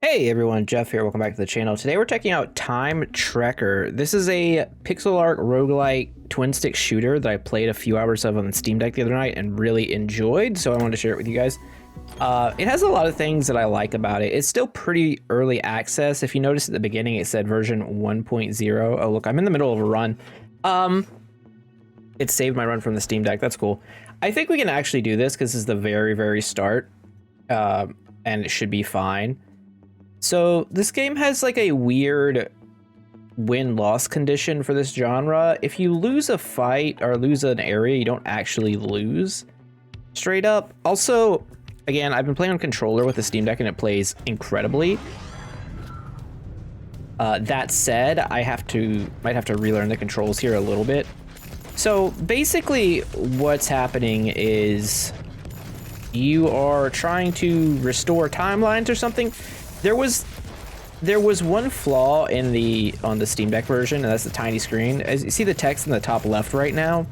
Hey everyone, Jeff here. Welcome back to the channel. Today we're checking out Time Trekker. This is a pixel art roguelike twin stick shooter that I played a few hours of on the Steam Deck the other night and really enjoyed, so I wanted to share it with you guys. It has a lot of things that I like about it. It's still pretty early access. If you notice at the beginning it said version 1.0. Oh look, I'm in the middle of a run. It saved my run from the Steam Deck. That's cool. I think we can actually do this because this is the very start, and it should be fine. So this game has like a weird win-loss condition for this genre. If you lose a fight or lose an area, you don't actually lose straight up. Also, again, I've been playing on controller with the Steam Deck and it plays incredibly. That said, I might have to relearn the controls here a little bit. So basically what's happening is you are trying to restore timelines or something. There was one flaw on the Steam Deck version, and that's the tiny screen. As you see the text in the top left right now,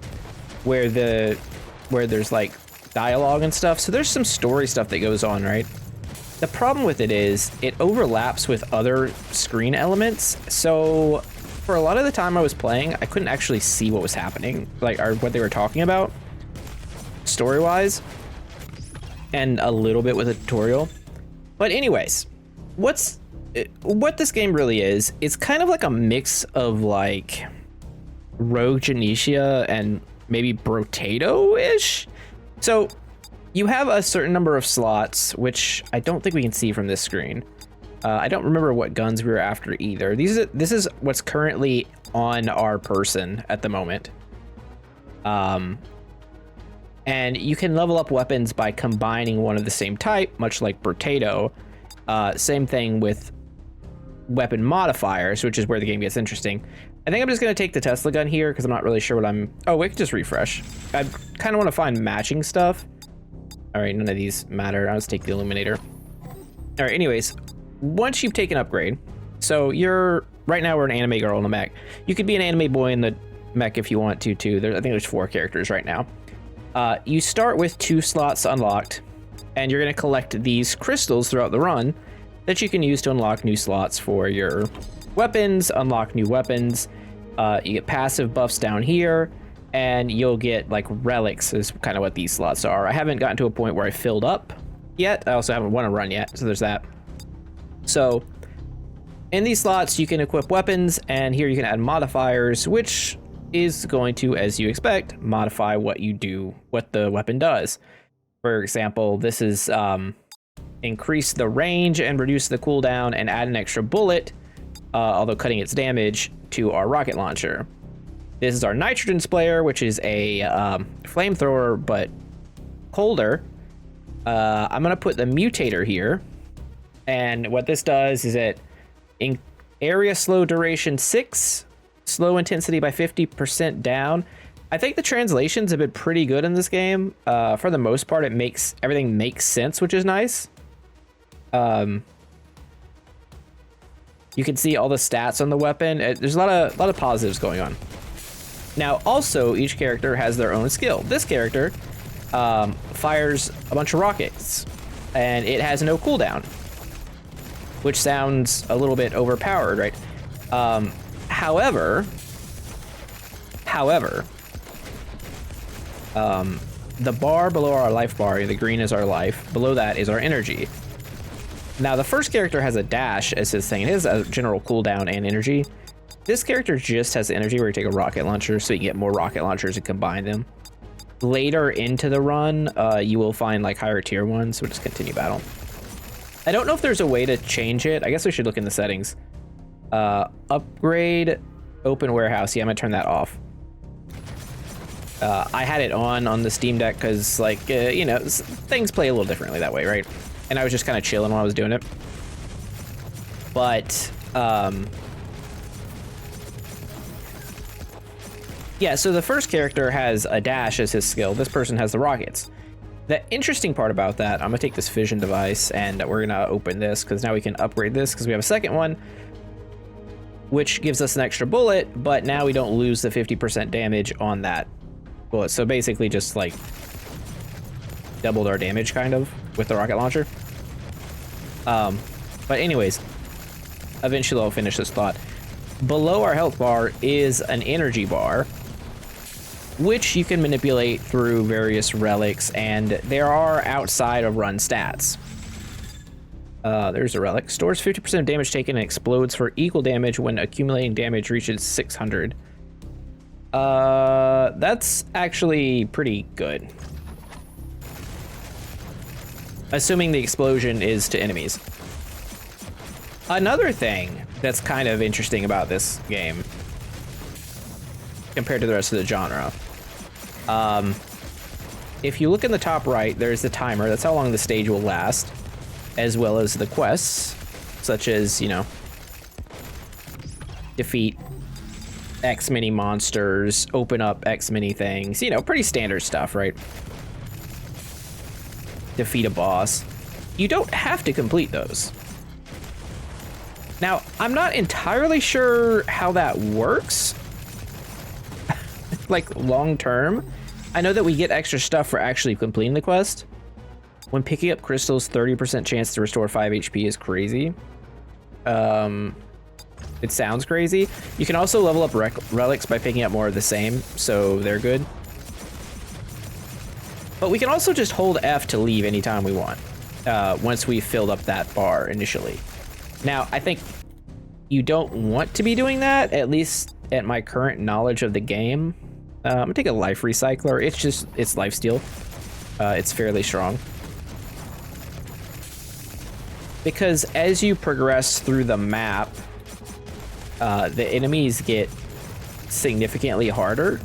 where there's like dialogue and stuff. So there's some story stuff that goes on, right? The problem with it is it overlaps with other screen elements. So for a lot of the time I was playing, I couldn't actually see what was happening, like or what they were talking about story-wise, and a little bit with a tutorial. But anyways, what this game really is, it's kind of like a mix of like Rogue Genesia and maybe Brotato-ish. So you have a certain number of slots, which I don't think we can see from this screen. I don't remember what guns we were after either. This is what's currently on our person at the moment. And you can level up weapons by combining one of the same type, much like Brotato. Same thing with weapon modifiers, which is where the game gets interesting. I think I'm just going to take the Tesla gun here because I'm not really sure what I'm... Oh, we can just refresh. I kind of want to find matching stuff. All right, none of these matter. I'll just take the Illuminator. All right, anyways, once you've taken upgrade, so right now we're an anime girl in the mech. You could be an anime boy in the mech if you want to, too. I think there's 4 characters right now. You start with 2 slots unlocked, and you're going to collect these crystals throughout the run that you can use to unlock new slots for your weapons, unlock new weapons. You get passive buffs down here, and you'll get like relics is kind of what these slots are. I haven't gotten to a point where I filled up yet. I also haven't won a run yet, so there's that. So in these slots, you can equip weapons, and here you can add modifiers, which is going to, as you expect, modify what the weapon does. For example, this is increase the range and reduce the cooldown and add an extra bullet, although cutting its damage, to our rocket launcher. This is our nitrogen sprayer, which is a flamethrower, but colder. I'm going to put the mutator here. And what this does is in area slow duration 6, slow intensity by 50% down. I think the translations have been pretty good in this game. For the most part, everything makes sense, which is nice. You can see all the stats on the weapon. There's a lot of positives going on. Now, also, each character has their own skill. This character fires a bunch of rockets, and it has no cooldown, which sounds a little bit overpowered, right? However, the bar below our life bar, the green is our life, below that is our energy. Now, the first character has a dash as his thing. It has a general cooldown and energy. This character just has energy where you take a rocket launcher, so you can get more rocket launchers and combine them. Later into the run, you will find like higher tier ones, so just continue battle. I don't know if there's a way to change it. I guess we should look in the settings. Upgrade, open warehouse. Yeah, I'm gonna turn that off. I had it on the Steam Deck because, like, things play a little differently that way, right? And I was just kind of chilling while I was doing it. But, yeah, so the first character has a dash as his skill. This person has the rockets. The interesting part about that, I'm going to take this fission device, and we're going to open this, because now we can upgrade this, because we have a second one, which gives us an extra bullet, but now we don't lose the 50% damage on that bullet. So basically just, like, doubled our damage, kind of, with the rocket launcher. But anyways, eventually I'll finish this thought. Below our health bar is an energy bar, which you can manipulate through various relics, and there are outside of run stats. There's a relic. Stores 50% of damage taken and explodes for equal damage when accumulating damage reaches 600. That's actually pretty good. Assuming the explosion is to enemies. Another thing that's kind of interesting about this game, compared to the rest of the genre, if you look in the top right, there's the timer. That's how long the stage will last, as well as the quests, such as, you know, defeat X many monsters, open up X many things, you know, pretty standard stuff, right? Defeat a boss. You don't have to complete those. Now, I'm not entirely sure how that works, like long term. I know that we get extra stuff for actually completing the quest. When picking up crystals, 30% chance to restore 5 HP is crazy. It sounds crazy. You can also level up relics by picking up more of the same, so they're good. But we can also just hold F to leave anytime we want, once we've filled up that bar initially. Now, I think you don't want to be doing that, at least at my current knowledge of the game. I'm gonna take a life recycler. It's lifesteal. It's fairly strong. Because as you progress through the map, the enemies get significantly harder.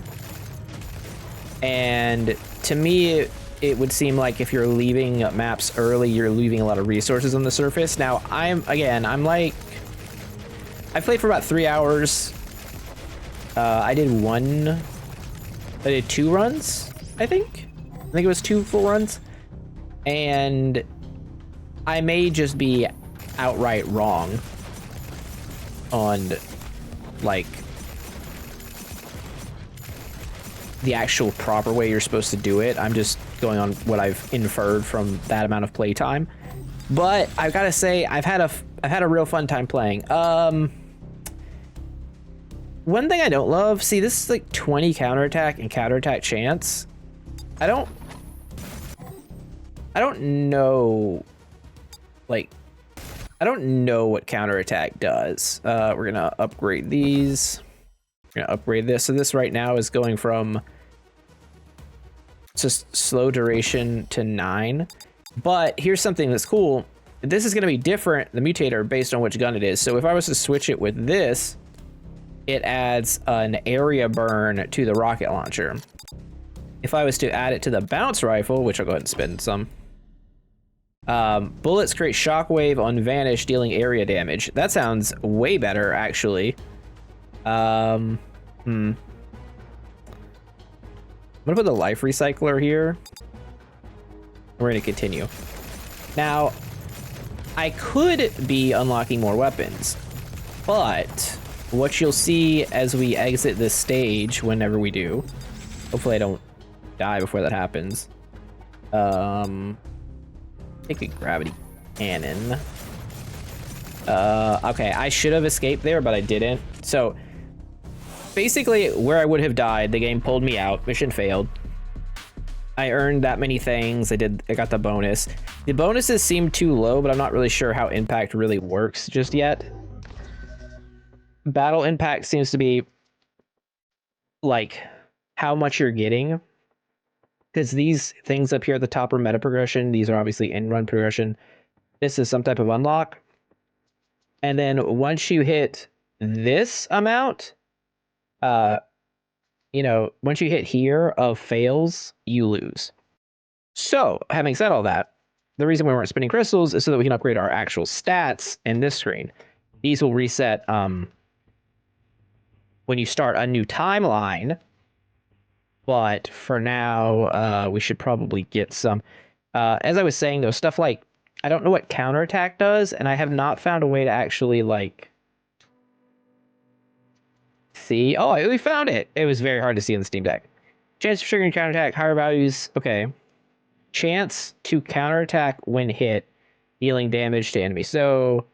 And to me, it would seem like if you're leaving maps early, you're leaving a lot of resources on the surface. Now, I've played for about 3 hours. I did 2 runs, I think. I think it was 2 full runs. And I may just be outright wrong on, like, the actual proper way you're supposed to do it. I'm just going on what I've inferred from that amount of playtime. But I've got to say, I've had a real fun time playing. One thing I don't love, see, this is like 20 counterattack and counterattack chance. I don't know, like, I don't know what counterattack does. We're gonna upgrade these. We're gonna upgrade this. So this right now is going from just slow duration to 9. But here's something that's cool. This is gonna be different, the mutator, based on which gun it is. So if I was to switch it with this, it adds an area burn to the rocket launcher. If I was to add it to the bounce rifle, which I'll go ahead and spend some, bullets create shockwave on vanish, dealing area damage. That sounds way better, actually. I'm gonna put the life recycler here. We're gonna continue. Now, I could be unlocking more weapons, but what you'll see as we exit this stage, whenever we do, hopefully I don't die before that happens. Take a gravity cannon. Okay, I should have escaped there, but I didn't. So basically, where I would have died, the game pulled me out. Mission failed. I earned that many things. I got the bonus. The bonuses seem too low, but I'm not really sure how impact really works just yet. Battle impact seems to be like how much you're getting, because these things up here at the top are meta progression. These are obviously end run progression. This is some type of unlock. And then once you hit this amount, you know, once you hit here of fails, you lose. So having said all that, the reason we weren't spinning crystals is so that we can upgrade our actual stats in this screen. These will reset when you start a new timeline, but for now, we should probably get some. As I was saying, though, stuff like, I don't know what counterattack does, and I have not found a way to actually, like, see. Oh, we found it. It was very hard to see in the Steam Deck. Chance of triggering counterattack, higher values. Okay. Chance to counterattack when hit dealing damage to enemies. So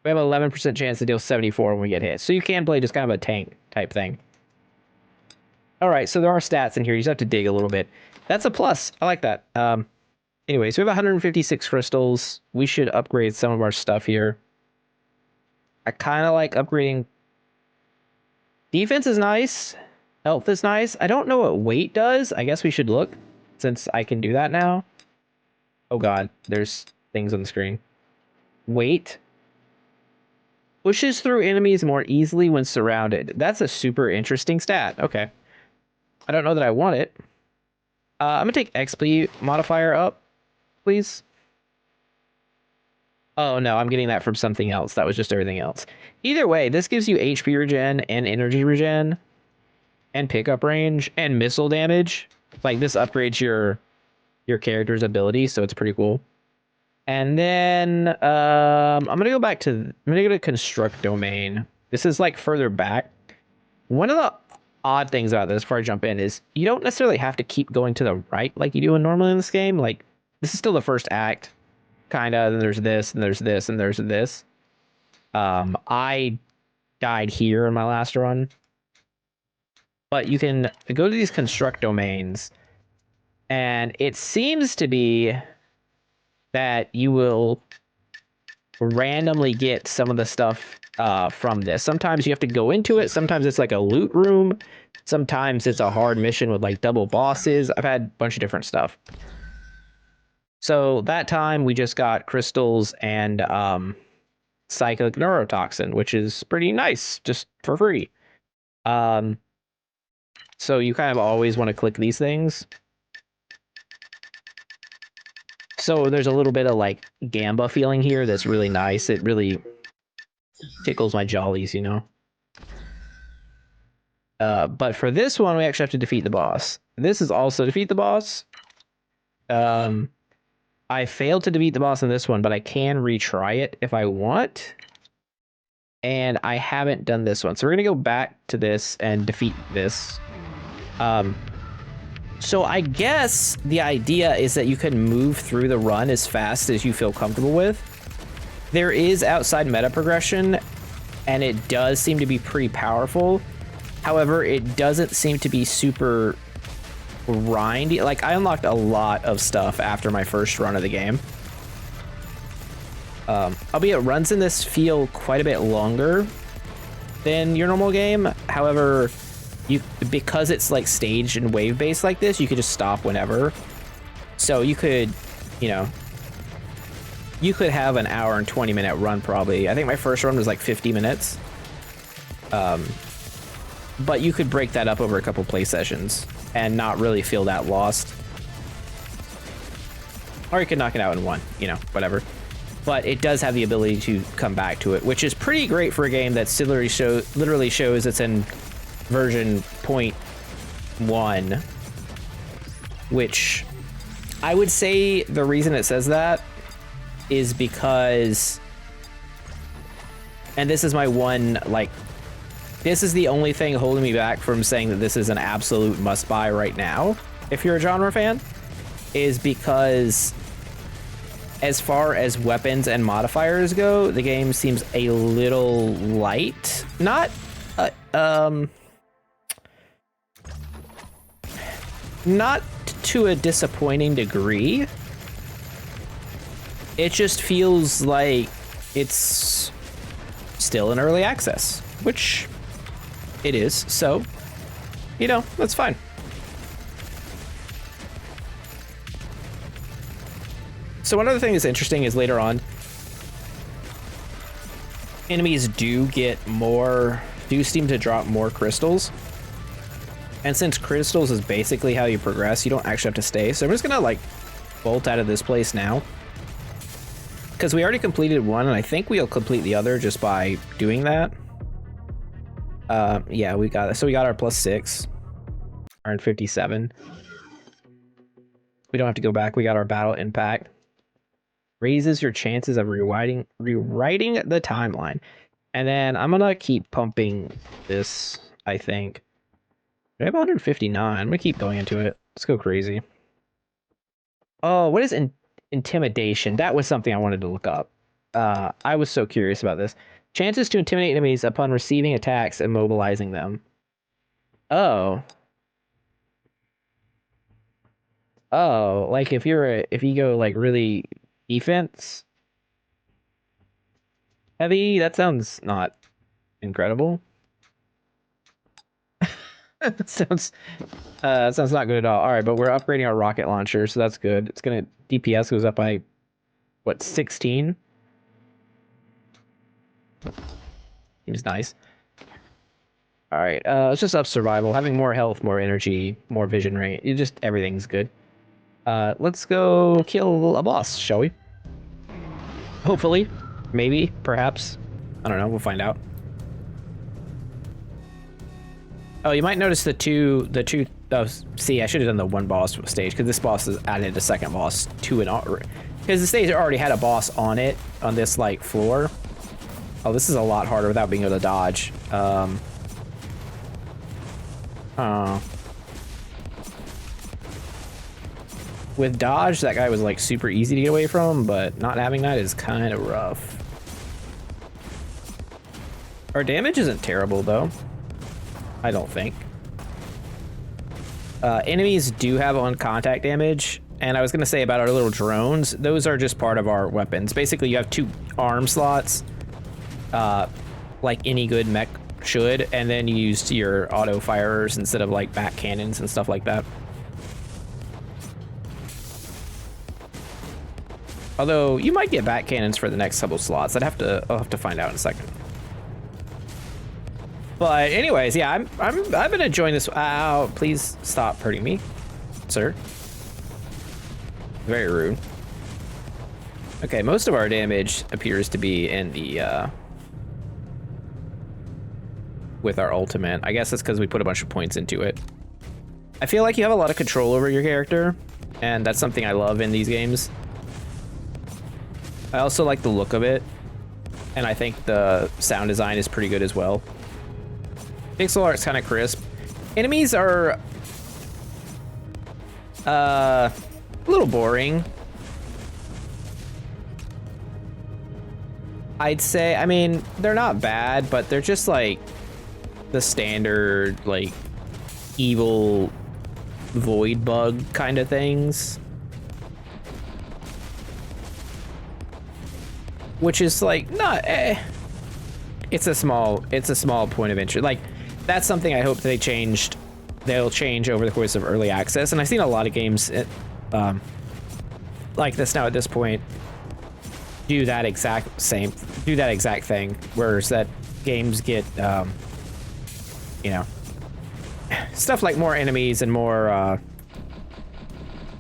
we have an 11% chance to deal 74 when we get hit. So you can play just kind of a tank type thing. All right, so there are stats in here. You just have to dig a little bit. That's a plus. I like that. Anyway, so we have 156 crystals. We should upgrade some of our stuff here. I kind of like upgrading. Defense is nice. Health is nice. I don't know what weight does. I guess we should look since I can do that now. Oh god, there's things on the screen. Weight. Pushes through enemies more easily when surrounded. That's a super interesting stat. Okay. I don't know that I want it. I'm gonna take XP modifier up, please. Oh no, I'm getting that from something else. That was just everything else. Either way, this gives you HP regen and energy regen and pickup range and missile damage. Like this upgrades your character's ability, so it's pretty cool. And then I'm gonna go to construct domain. This is like further back. One of the odd things about this before I jump in is you don't necessarily have to keep going to the right like you do normally in this game. Like this is still the first act, kinda. Then there's this, and there's this, and there's this. I died here in my last run, but you can go to these construct domains, and it seems to be that you will randomly get some of the stuff from this. Sometimes you have to go into it. Sometimes it's like a loot room. Sometimes it's a hard mission with like double bosses. I've had a bunch of different stuff. So that time we just got crystals and cyclic neurotoxin, which is pretty nice, just for free. So you kind of always want to click these things. So there's a little bit of like Gamba feeling here that's really nice. It really tickles my jollies, you know? But for this one, we actually have to defeat the boss. This is also defeat the boss. I failed to defeat the boss in this one, but I can retry it if I want. And I haven't done this one. So we're going to go back to this and defeat this. So I guess the idea is that you can move through the run as fast as you feel comfortable with. There is outside meta progression, and it does seem to be pretty powerful. However, it doesn't seem to be super grindy. Like, I unlocked a lot of stuff after my first run of the game. Albeit runs in this feel quite a bit longer than your normal game. However, because it's like staged and wave based like this, you could just stop whenever. So you could, you know, you could have an hour and 20-minute run probably. I think my first run was like 50 minutes. But you could break that up over a couple play sessions and not really feel that lost. Or you could knock it out in one, you know, whatever. But it does have the ability to come back to it, which is pretty great for a game that literally shows it's in version 0.1, which I would say the reason it says that is because, and this is my one, like, this is the only thing holding me back from saying that this is an absolute must-buy right now, if you're a genre fan, is because as far as weapons and modifiers go, the game seems a little light. Not to a disappointing degree. It just feels like it's still in early access, which it is. So, you know, that's fine. So one other thing that's interesting is later on, enemies do seem to drop more crystals. And since crystals is basically how you progress, you don't actually have to stay. So I'm just gonna like bolt out of this place now, because we already completed one, and I think we'll complete the other just by doing that. Yeah, we got it. So we got our +6, our 57. We don't have to go back. We got our battle impact. Raises your chances of rewriting the timeline. And then I'm gonna keep pumping this, I think. I have 159. I'm gonna keep going into it. Let's go crazy. Oh, what is Intimidation. That was something I wanted to look up. I was so curious about this. Chances to intimidate enemies upon receiving attacks and mobilizing them. Oh. Oh, like if you go like really defense heavy, that sounds not incredible. Sounds not good at all. All right, but we're upgrading our rocket launcher, so that's good. It's gonna DPS goes up by what, 16? Seems nice. All right, let's just up survival. Having more health, more energy, more vision rate. Everything's good. Let's go kill a boss, shall we? Hopefully, maybe, perhaps. I don't know. We'll find out. Oh, you might notice the two. Oh, see, I should have done the one boss stage because this boss has added a second boss to it. Because the stage already had a boss on it on this like floor. Oh, this is a lot harder without being able to dodge. With dodge, that guy was like super easy to get away from, but not having that is kind of rough. Our damage isn't terrible though. I don't think. Enemies do have on contact damage, and I was gonna say about our little drones, those are just part of our weapons. Basically, you have 2 arm slots, like any good mech should, and then you use your auto firers instead of like back cannons and stuff like that. Although you might get back cannons for the next couple slots. I'll have to find out in a second. But anyways, yeah, I've been enjoying this. Ow, please stop hurting me, sir. Very rude. Okay, most of our damage appears to be in the with our ultimate. I guess that's because we put a bunch of points into it. I feel like you have a lot of control over your character, and that's something I love in these games. I also like the look of it, and I think the sound design is pretty good as well. Pixel art's kind of crisp. Enemies are a little boring. I'd say, I mean, they're not bad, but they're just like the standard, like, evil void bug kind of things. Which is like, not, it's a small point of interest. Like, that's something I hope they'll change over the course of early access. And I've seen a lot of games like this now at this point do that exact thing, whereas that games get you know, stuff like more enemies and more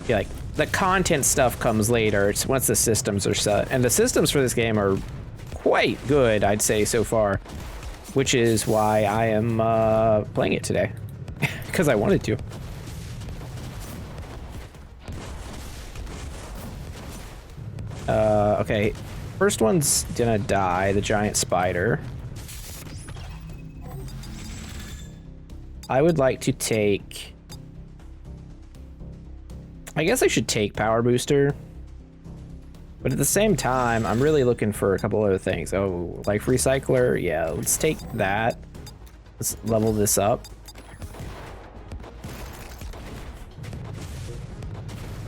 yeah, like the content stuff comes later. It's once the systems are set, and the systems for this game are quite good, I'd say, so far, which is why I am playing it today, because I wanted to. Okay, first one's gonna die, the giant spider. I would like to take... I guess I should take Power Booster. But at the same time, I'm really looking for a couple other things. Oh, Life Recycler? Yeah, let's take that. Let's level this up.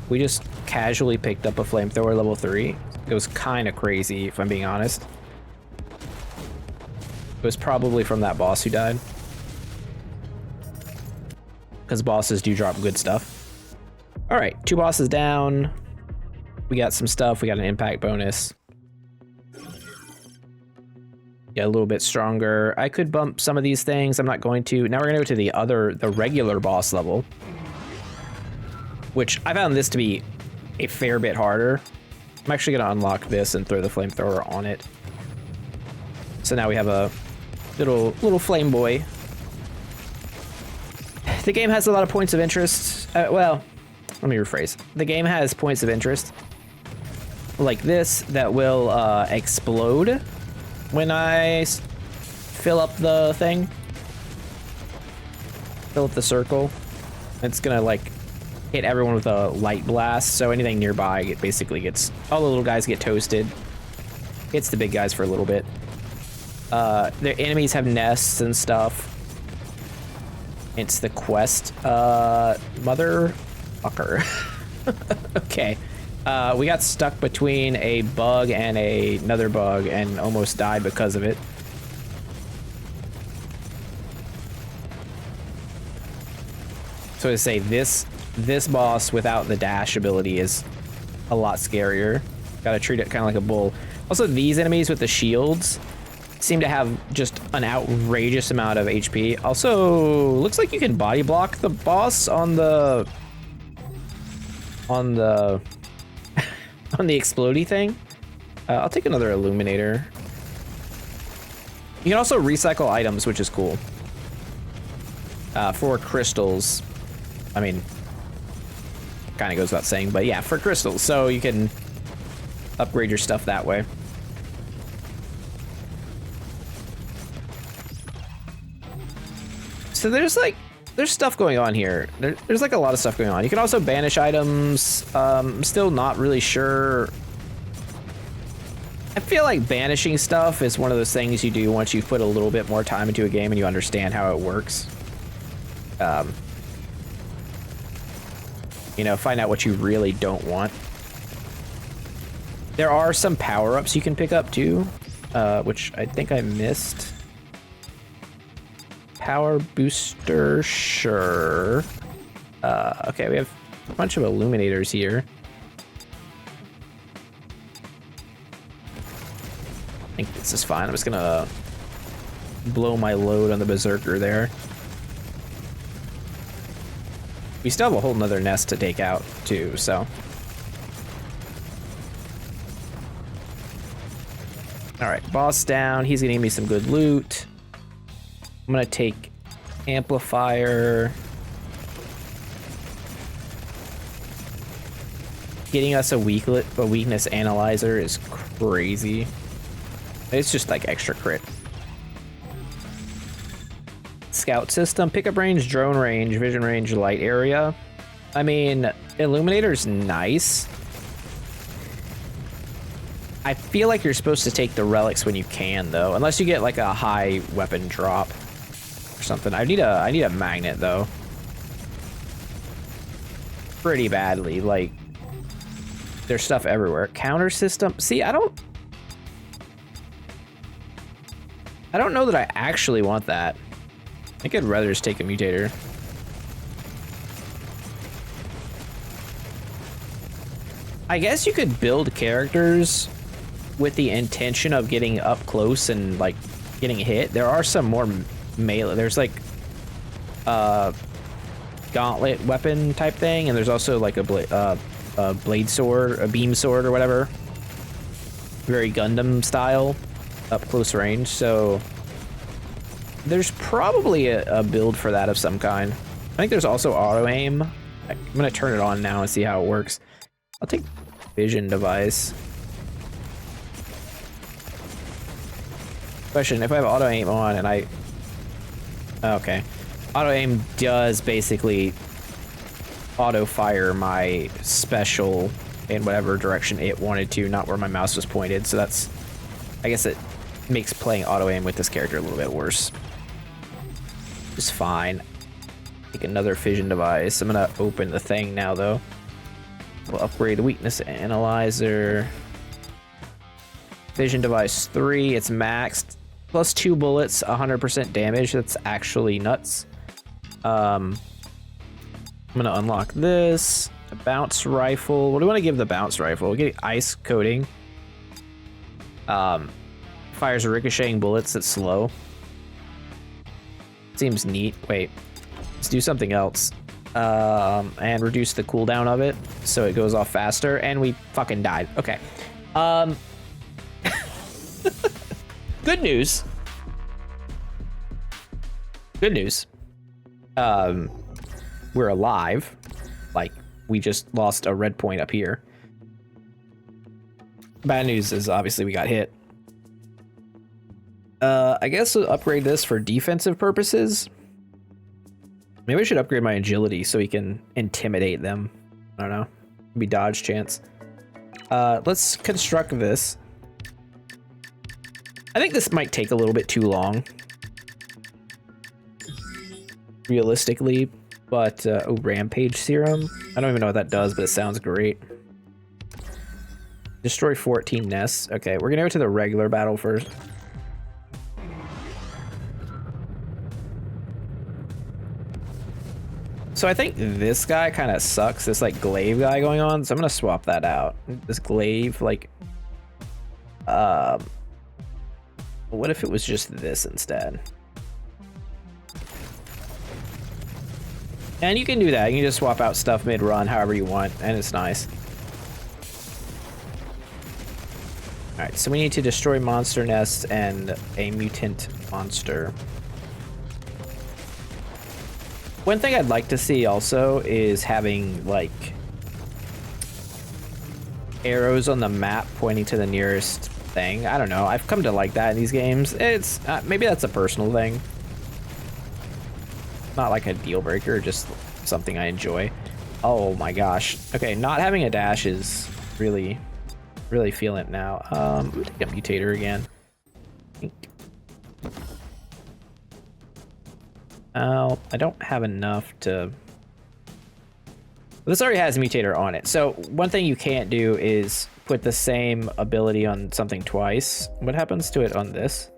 We just casually picked up a Flamethrower level 3. It was kind of crazy, if I'm being honest. It was probably from that boss who died. Because bosses do drop good stuff. Alright, 2 bosses down. We got some stuff. We got an impact bonus. Yeah, a little bit stronger. I could bump some of these things. I'm not going to. Now we're going to go to the regular boss level. Which I found this to be a fair bit harder. I'm actually going to unlock this and throw the flamethrower on it. So now we have a little flame boy. The game has a lot of points of interest. Well, let me rephrase. The game has points of interest like this that will explode when I fill up the thing. Fill up the circle. It's gonna like hit everyone with a light blast, so anything nearby it basically gets, all the little guys get toasted. Hits the big guys for a little bit. The enemies have nests and stuff. It's the quest. Motherfucker. Okay. We got stuck between a bug and another bug and almost died because of it. So to say, this boss without the dash ability is a lot scarier. Gotta treat it kind of like a bull. Also, these enemies with the shields seem to have just an outrageous amount of HP. Also, looks like you can body block the boss on the on the explodey thing. I'll take another illuminator. You can also recycle items, which is cool. For crystals. I mean, kind of goes without saying, but yeah, for crystals. So you can upgrade your stuff that way. So there's stuff going on here. There's like a lot of stuff going on. You can also banish items. I'm still not really sure. I feel like banishing stuff is one of those things you do once you've put a little bit more time into a game and you understand how it works. You know, find out what you really don't want. There are some power-ups you can pick up too, which I think I missed. Power booster, sure. Okay, we have a bunch of illuminators here. I think this is fine. I'm just gonna blow my load on the berserker there. We still have a whole nother nest to take out too, so. All right, boss down. He's gonna give me some good loot. I'm gonna take amplifier. Getting us a weakness analyzer is crazy. It's just like extra crit. Scout system, pickup range, drone range, vision range, light area. I mean, illuminator's nice. I feel like you're supposed to take the relics when you can, though, unless you get like a high weapon drop or something. I need a magnet though, pretty badly. Like, there's stuff everywhere. Counter system. See, I don't know that I actually want that. I think I'd rather just take a mutator. I guess you could build characters with the intention of getting up close and like getting hit. There are some more melee. There's like gauntlet weapon type thing, and there's also like a blade sword, a beam sword or whatever. Very Gundam style, up close range. So there's probably a build for that of some kind. I think there's also auto aim. I'm gonna turn it on now and see how it works. I'll take vision device. Question, if I have auto aim on and I... Okay. Auto aim does basically auto fire my special in whatever direction it wanted to, not where my mouse was pointed. So that's... I guess it makes playing auto aim with this character a little bit worse. It's fine. Take another fission device. I'm gonna open the thing now though. We'll upgrade the weakness analyzer. Fission device 3, it's maxed. Plus 2 bullets, 100% damage. That's actually nuts. I'm gonna unlock this. A bounce rifle. What do we want to give the bounce rifle? We'll get ice coating. Fires ricocheting bullets that's slow. Seems neat. Wait, let's do something else. And reduce the cooldown of it so it goes off faster, and we fucking died. Okay. Good news. Good news. We're alive. Like, we just lost a red point up here. Bad news is obviously we got hit. I guess we'll upgrade this for defensive purposes. Maybe I should upgrade my agility so we can intimidate them. I don't know. Maybe dodge chance. Let's construct this. I think this might take a little bit too long. Realistically, but oh, rampage serum. I don't even know what that does, but it sounds great. Destroy 14 nests. Okay, we're gonna go to the regular battle first. So I think this guy kind of sucks, this like glaive guy going on, so I'm gonna swap that out. This glaive, like, what if it was just this instead? And you can do that, you can just swap out stuff mid-run however you want, and it's nice. Alright, so we need to destroy monster nests and a mutant monster. One thing I'd like to see also is having, like, arrows on the map pointing to the nearest thing. I don't know. I've come to like that in these games. It's maybe that's a personal thing. Not like a deal breaker, just something I enjoy. Oh my gosh. Okay, not having a dash is really feeling it now. I'm gonna take a mutator again. I don't have enough to... This already has a mutator on it. So one thing you can't do is put the same ability on something twice. What happens to it on this?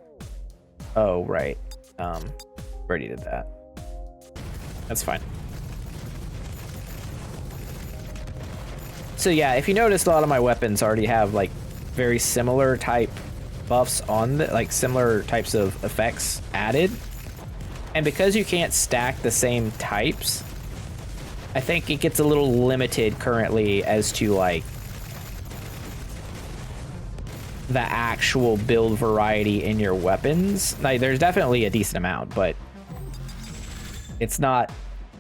Oh, right. Already did that. That's fine. So yeah, if you notice, a lot of my weapons already have like very similar type buffs on the, like similar types of effects added. And because you can't stack the same types, I think it gets a little limited currently as to like the actual build variety in your weapons. Like there's definitely a decent amount, but it's not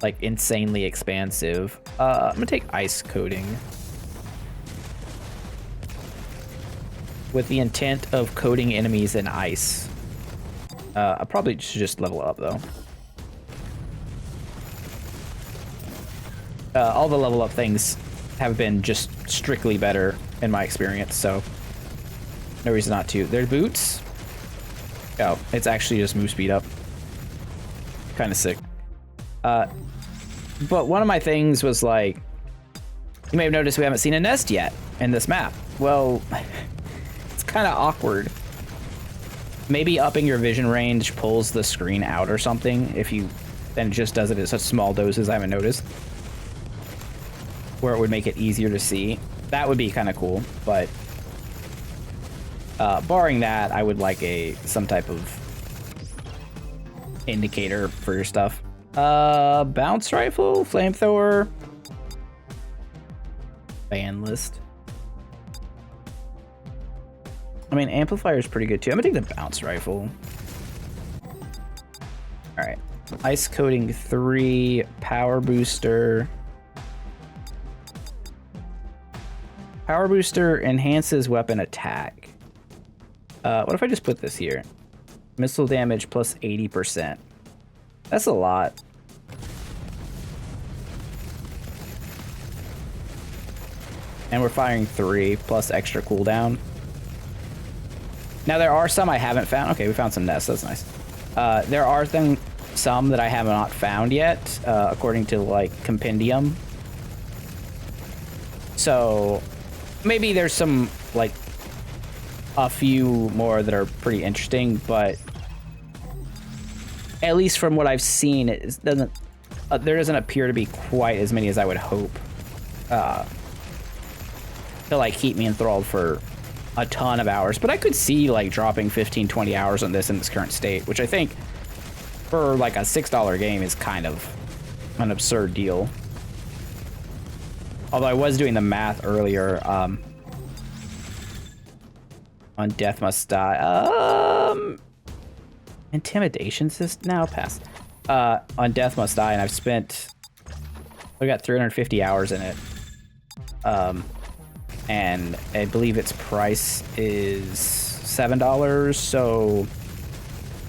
like insanely expansive. I'm gonna take ice coating with the intent of coating enemies in ice. I probably should just level up though. All the level up things have been just strictly better in my experience, so no reason not to. Their boots. Oh, it's actually just move speed up. Kind of sick. But one of my things was like, you may have noticed we haven't seen a nest yet in this map. Well, it's kind of awkward. Maybe upping your vision range pulls the screen out or something. If you then it just does it at such small doses, I haven't noticed. Where it would make it easier to see. That would be kind of cool, but barring that, I would like some type of indicator for your stuff. Bounce rifle, flamethrower, ban list. I mean, amplifier is pretty good too. I'm gonna take the bounce rifle. All right, ice coating 3, power booster. Power booster enhances weapon attack. What if I just put this here? Missile damage plus 80%. That's a lot. And we're firing 3 plus extra cooldown. Now there are some I haven't found. Okay, we found some nests. That's nice. There are some that I have not found yet, according to like Compendium. So maybe there's some like a few more that are pretty interesting, but at least from what I've seen, it doesn't. There doesn't appear to be quite as many as I would hope to like keep me enthralled for a ton of hours. But I could see like dropping 15-20 hours on this in its current state, which I think for like a $6 game is kind of an absurd deal. Although I was doing the math earlier on Death Must Die. Intimidation system? No, pass. On Death Must Die, and I got 350 hours in it. And I believe its price is $7, so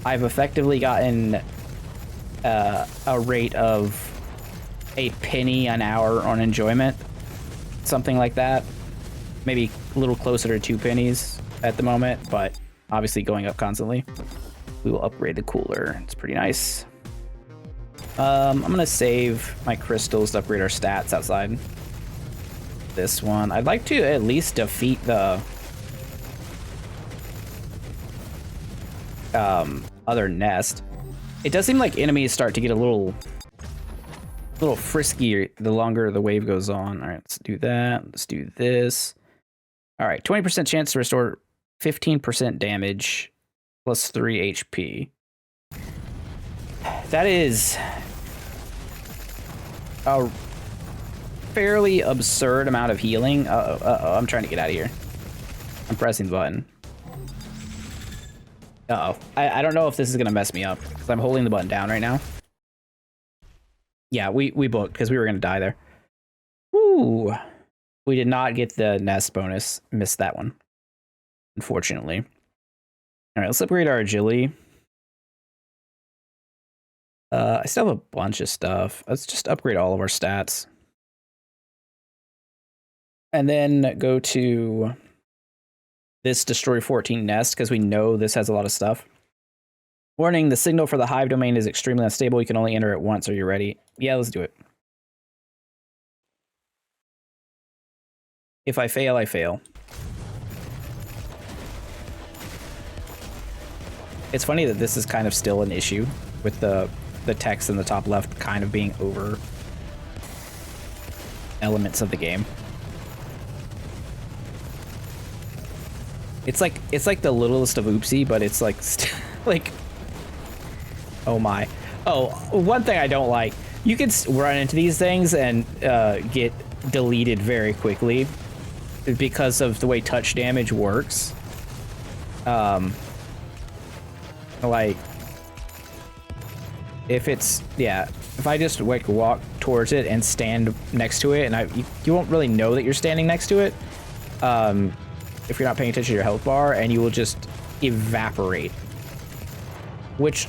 I've effectively gotten a rate of a penny an hour on enjoyment, something like that. Maybe a little closer to 2 pennies at the moment, but obviously going up constantly. We will upgrade the cooler. It's pretty nice. I'm gonna save my crystals to upgrade our stats outside. This one, I'd like to at least defeat the other nest. It does seem like enemies start to get a little frisky the longer the wave goes on. All right, let's do that. Let's do this. All right, 20% chance to restore 15% damage plus 3 HP. That is a fairly absurd amount of healing. I'm trying to get out of here. I'm pressing the button. Uh-oh. I don't know if this is going to mess me up, because I'm holding the button down right now. Yeah, we booked, because we were going to die there. Woo! We did not get the nest bonus. Missed that one, unfortunately. All right, let's upgrade our agility. I still have a bunch of stuff. Let's just upgrade all of our stats. And then go to this destroy 14 nest, because we know this has a lot of stuff. Warning, the signal for the hive domain is extremely unstable. You can only enter it once. Are you ready? Yeah, let's do it. If I fail, I fail. It's funny that this is kind of still an issue with the text in the top left kind of being over elements of the game. It's like the littlest of oopsie, but it's like like, oh my. Oh, one thing I don't like, you can run into these things and get deleted very quickly because of the way touch damage works. Like, if I just like walk towards it and stand next to it, and you won't really know that you're standing next to it if you're not paying attention to your health bar, and you will just evaporate, which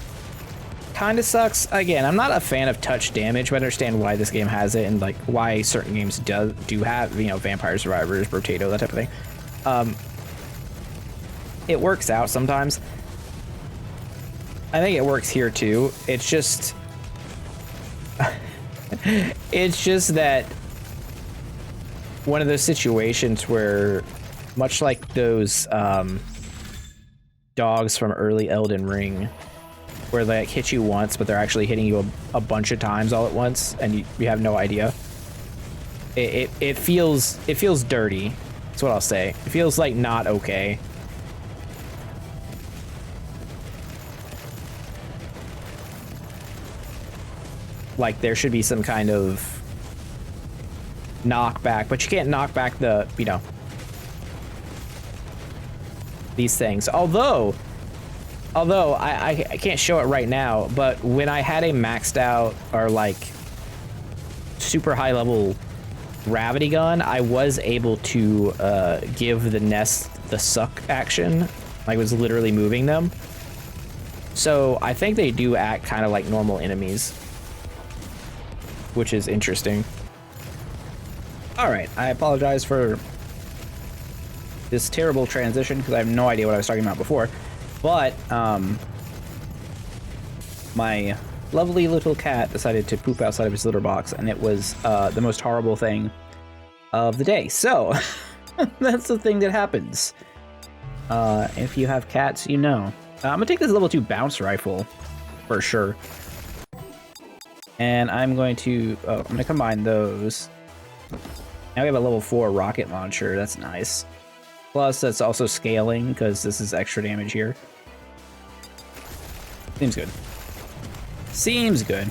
kind of sucks. Again, I'm not a fan of touch damage, but I understand why this game has it and like why certain games do have, you know, Vampire Survivors, Potato, that type of thing. It works out sometimes. I think it works here too. It's just it's just that one of those situations where, much like those dogs from early Elden Ring, where they like hit you once, but they're actually hitting you a bunch of times all at once, and you have no idea. It feels dirty. That's what I'll say. It feels like not okay. Like there should be some kind of knockback, but you can't knock back the, you know, these things. Although I can't show it right now, but when I had a maxed out or like super high level gravity gun, I was able to give the nest the suck action. I was literally moving them. So I think they do act kind of like normal enemies, which is interesting. All right, I apologize for this terrible transition because I have no idea what I was talking about before, but my lovely little cat decided to poop outside of his litter box, and it was the most horrible thing of the day. So that's the thing that happens. If you have cats, you know. I'm gonna take this level 2 bounce rifle for sure. And I'm going to combine those. Now we have a level 4 rocket launcher. That's nice. Plus, that's also scaling because this is extra damage here. Seems good. Seems good.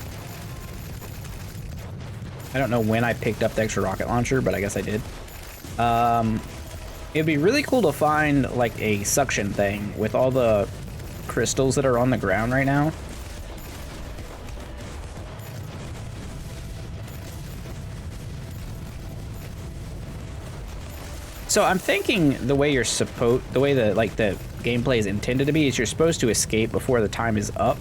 I don't know when I picked up the extra rocket launcher, but I guess I did. It'd be really cool to find like a suction thing with all the crystals that are on the ground right now. So I'm thinking the way the gameplay is intended to be is you're supposed to escape before the time is up.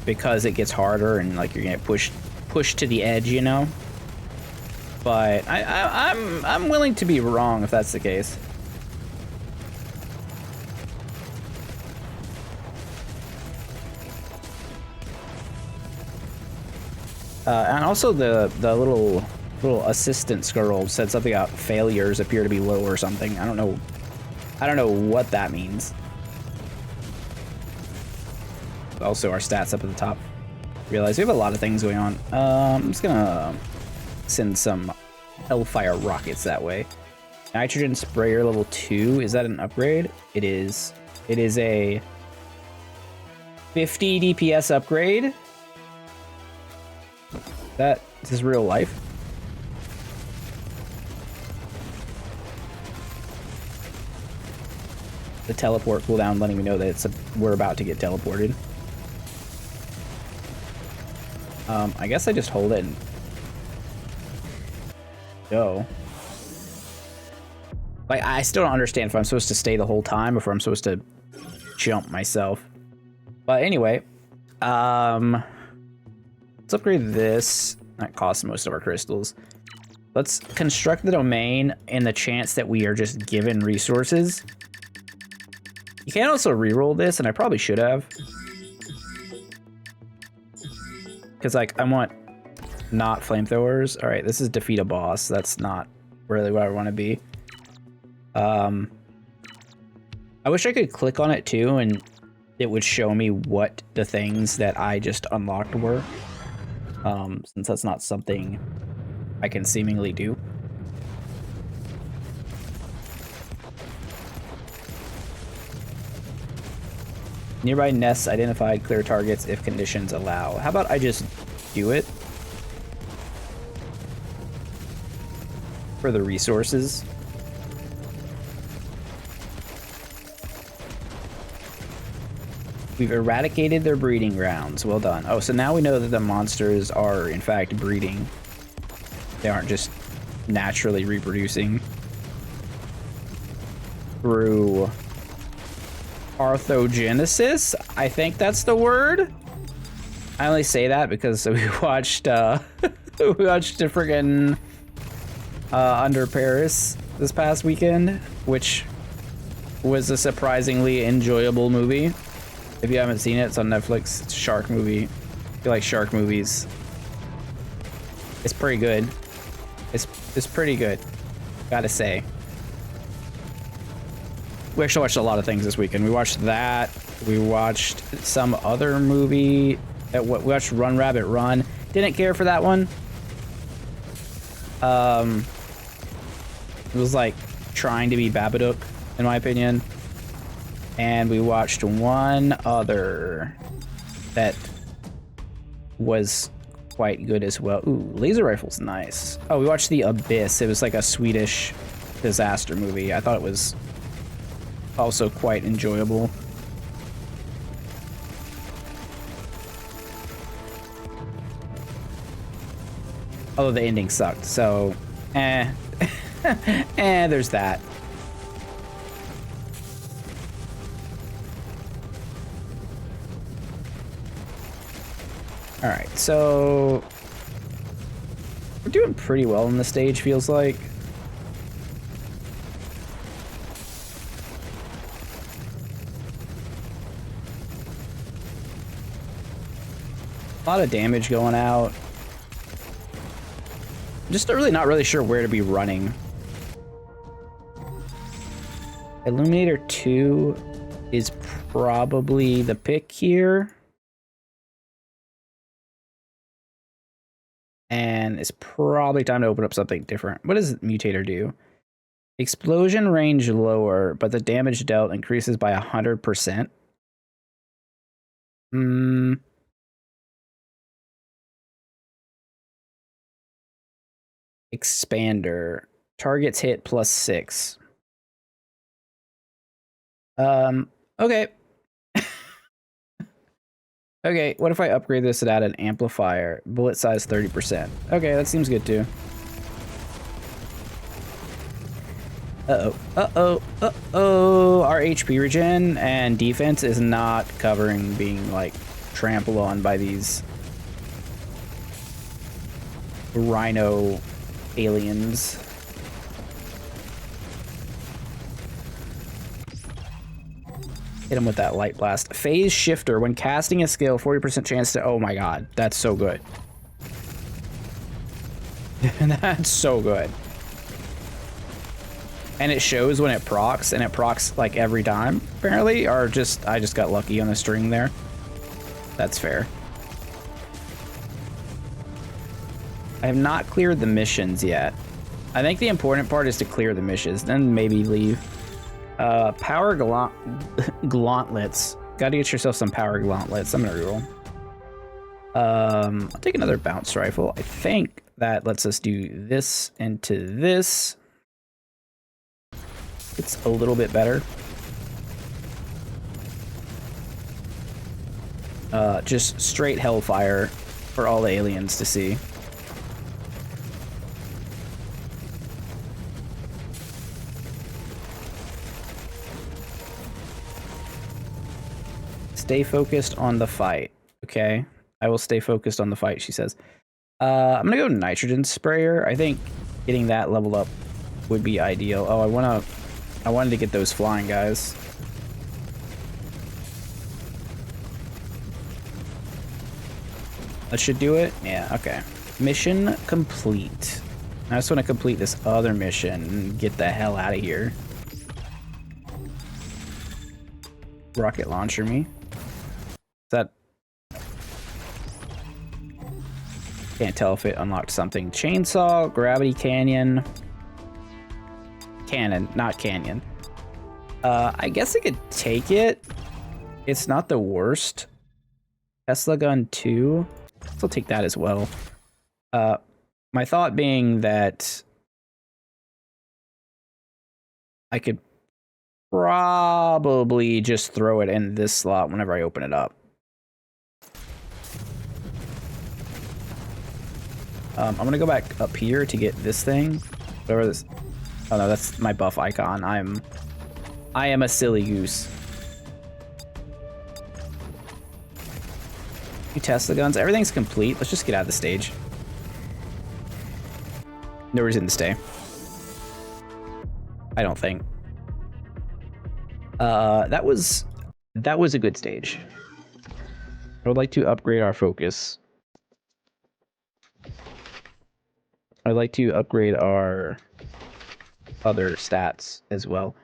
because it gets harder and like you're gonna pushed to the edge, you know. But I'm willing to be wrong if that's the case. And also the little assistant girl said something about failures appear to be low or something. I don't know what that means. Also, our stats up at the top. Realize we have a lot of things going on. I'm just gonna send some Hellfire rockets that way. Nitrogen sprayer level 2. Is that an upgrade? It is. It is a 50 DPS upgrade. This is real life. The teleport cooldown letting me know that we're about to get teleported. I guess I just hold it and go. Like, I still don't understand if I'm supposed to stay the whole time or if I'm supposed to jump myself. But anyway, let's upgrade this. That costs most of our crystals. Let's construct the domain in the chance that we are just given resources. You can also reroll this, and I probably should have. Because, like, I want not flamethrowers. All right, this is defeat a boss. That's not really what I want to be. I wish I could click on it, too, and it would show me what the things that I just unlocked were. Since that's not something I can seemingly do. Nearby nests identified, clear targets if conditions allow. How about I just do it? For the resources. We've eradicated their breeding grounds. Well done. Oh, so now we know that the monsters are, in fact, breeding. They aren't just naturally reproducing through arthrogenesis. I think that's the word. I only say that because we watched a friggin' Under Paris this past weekend, which was a surprisingly enjoyable movie. If you haven't seen it, it's on Netflix. It's a shark movie. If you like shark movies, it's pretty good. It's pretty good, gotta say. We actually watched a lot of things this weekend. We watched that. We watched some other movie. We watched Run Rabbit Run. Didn't care for that one. It was like trying to be Babadook, in my opinion. And we watched one other that was quite good as well. Ooh, laser rifle's nice. Oh, we watched The Abyss. It was like a Swedish disaster movie. I thought it was also quite enjoyable. Although the ending sucked, so there's that. All right, so we're doing pretty well on the stage, feels like. A lot of damage going out. Just really not really sure where to be running. Illuminator 2 is probably the pick here. And it's probably time to open up something different. What does Mutator do? Explosion range lower, but the damage dealt increases by 100%. Expander. Targets hit +6. Okay. Okay, what if I upgrade this and add an amplifier? Bullet size 30%. Okay, that seems good too. Uh-oh. Uh-oh. Uh-oh. Our HP regen and defense is not covering being, like, trampled on by these rhino aliens. Hit him with that light blast. Phase shifter. When casting a skill, 40% chance to... Oh my god. That's so good. That's so good. And it shows when it procs, and it procs like every time, apparently. Or just... I just got lucky on the string there. That's fair. I have not cleared the missions yet. I think the important part is to clear the missions, then maybe leave. Power gauntlets. Gotta get yourself some power gauntlets. I'm gonna reroll. I'll take another bounce rifle. I think that lets us do this into this. It's a little bit better. Just straight hellfire for all the aliens to see. Stay focused on the fight. Okay, I will stay focused on the fight, she says. I'm gonna go nitrogen sprayer. I think getting that leveled up would be ideal. Oh, I wanted to get those flying guys. That should do it. Yeah, okay. Mission complete. I just want to complete this other mission and get the hell out of here. Rocket launcher me. That can't tell if it unlocked something. Chainsaw, gravity cannon, not canyon. I guess I could take it. It's not the worst. Tesla gun 2. I'll take that as well. My thought being that I could probably just throw it in this slot whenever I open it up. I'm gonna go back up here to get this thing. Whatever this. Oh no, that's my buff icon. I am a silly goose. You test the guns. Everything's complete. Let's just get out of the stage. No reason to stay. I don't think. That was a good stage. I would like to upgrade our focus. I'd like to upgrade our other stats as well.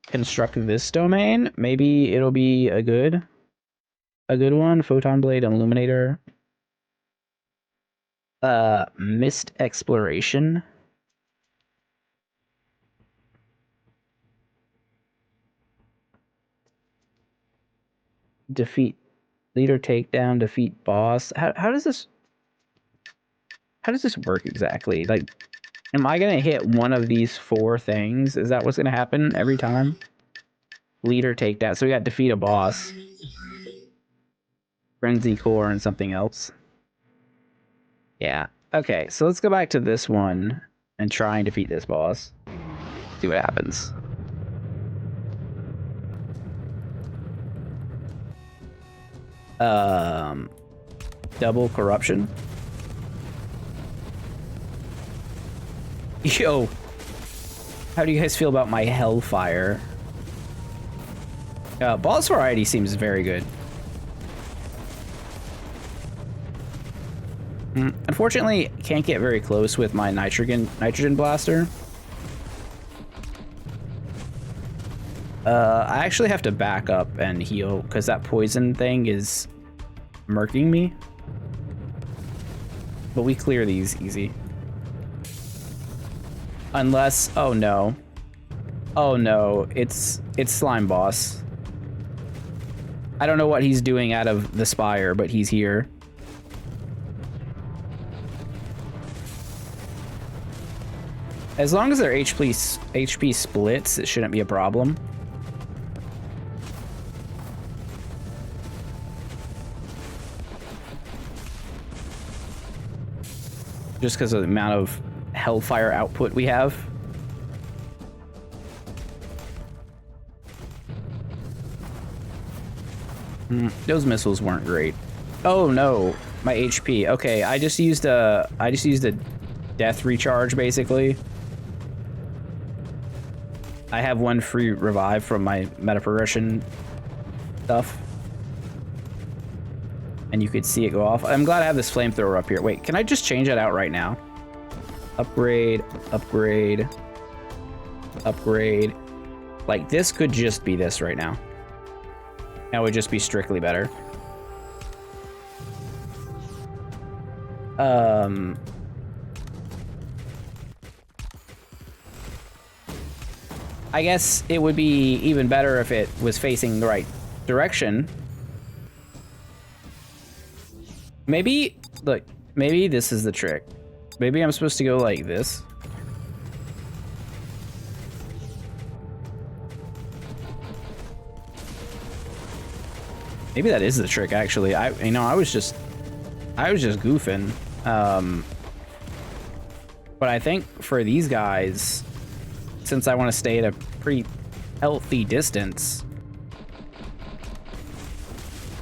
Construct this domain. Maybe it'll be a good one. Photon blade, illuminator. Mist exploration. Defeat leader takedown, defeat boss. How does this work exactly? Like, am I gonna hit one of these 4 things? Is that what's gonna happen every time? Leader takedown. So we got defeat a boss, frenzy core, and something else. Yeah. Okay. So let's go back to this one and try and defeat this boss. See what happens. Double corruption. Yo, how do you guys feel about my hellfire? Boss variety seems very good. Unfortunately, can't get very close with my nitrogen blaster. I actually have to back up and heal because that poison thing is murking me. But we clear these easy. Unless, oh no. Oh no, it's slime boss. I don't know what he's doing out of the spire, but he's here. As long as their HP splits, it shouldn't be a problem. Just because of the amount of hellfire output we have. Those missiles weren't great. Oh no, my HP. Okay, I just used a death recharge basically. I have one free revive from my meta progression stuff. And you could see it go off. I'm glad I have this flamethrower up here. Wait, can I just change that out right now? Upgrade, upgrade, upgrade. Like, this could just be this right now. That would just be strictly better. I guess it would be even better if it was facing the right direction. Maybe, look, maybe this is the trick. Maybe I'm supposed to go like this. Maybe that is the trick, actually. I was just goofing. But I think for these guys, since I want to stay at a pretty healthy distance,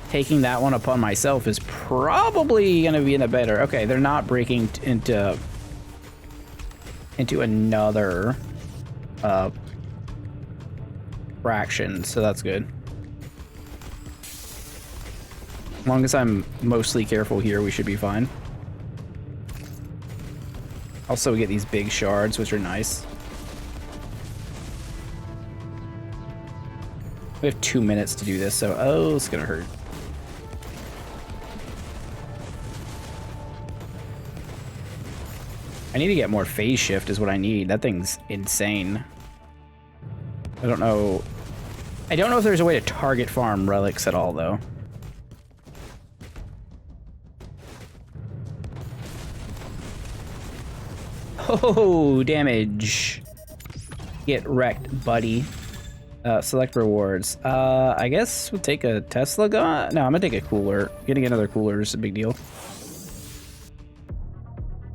taking that one upon myself is probably going to be in a better... Okay, they're not breaking into another fraction, so that's good. As long as I'm mostly careful here, we should be fine. Also, we get these big shards, which are nice. We have 2 minutes to do this, so... Oh, it's gonna hurt. I need to get more phase shift is what I need. That thing's insane. I don't know if there's a way to target farm relics at all, though. Oh, damage. Get wrecked, buddy. Select rewards. I guess we'll take a Tesla gun. No, I'm gonna take a cooler. Getting another cooler is a big deal.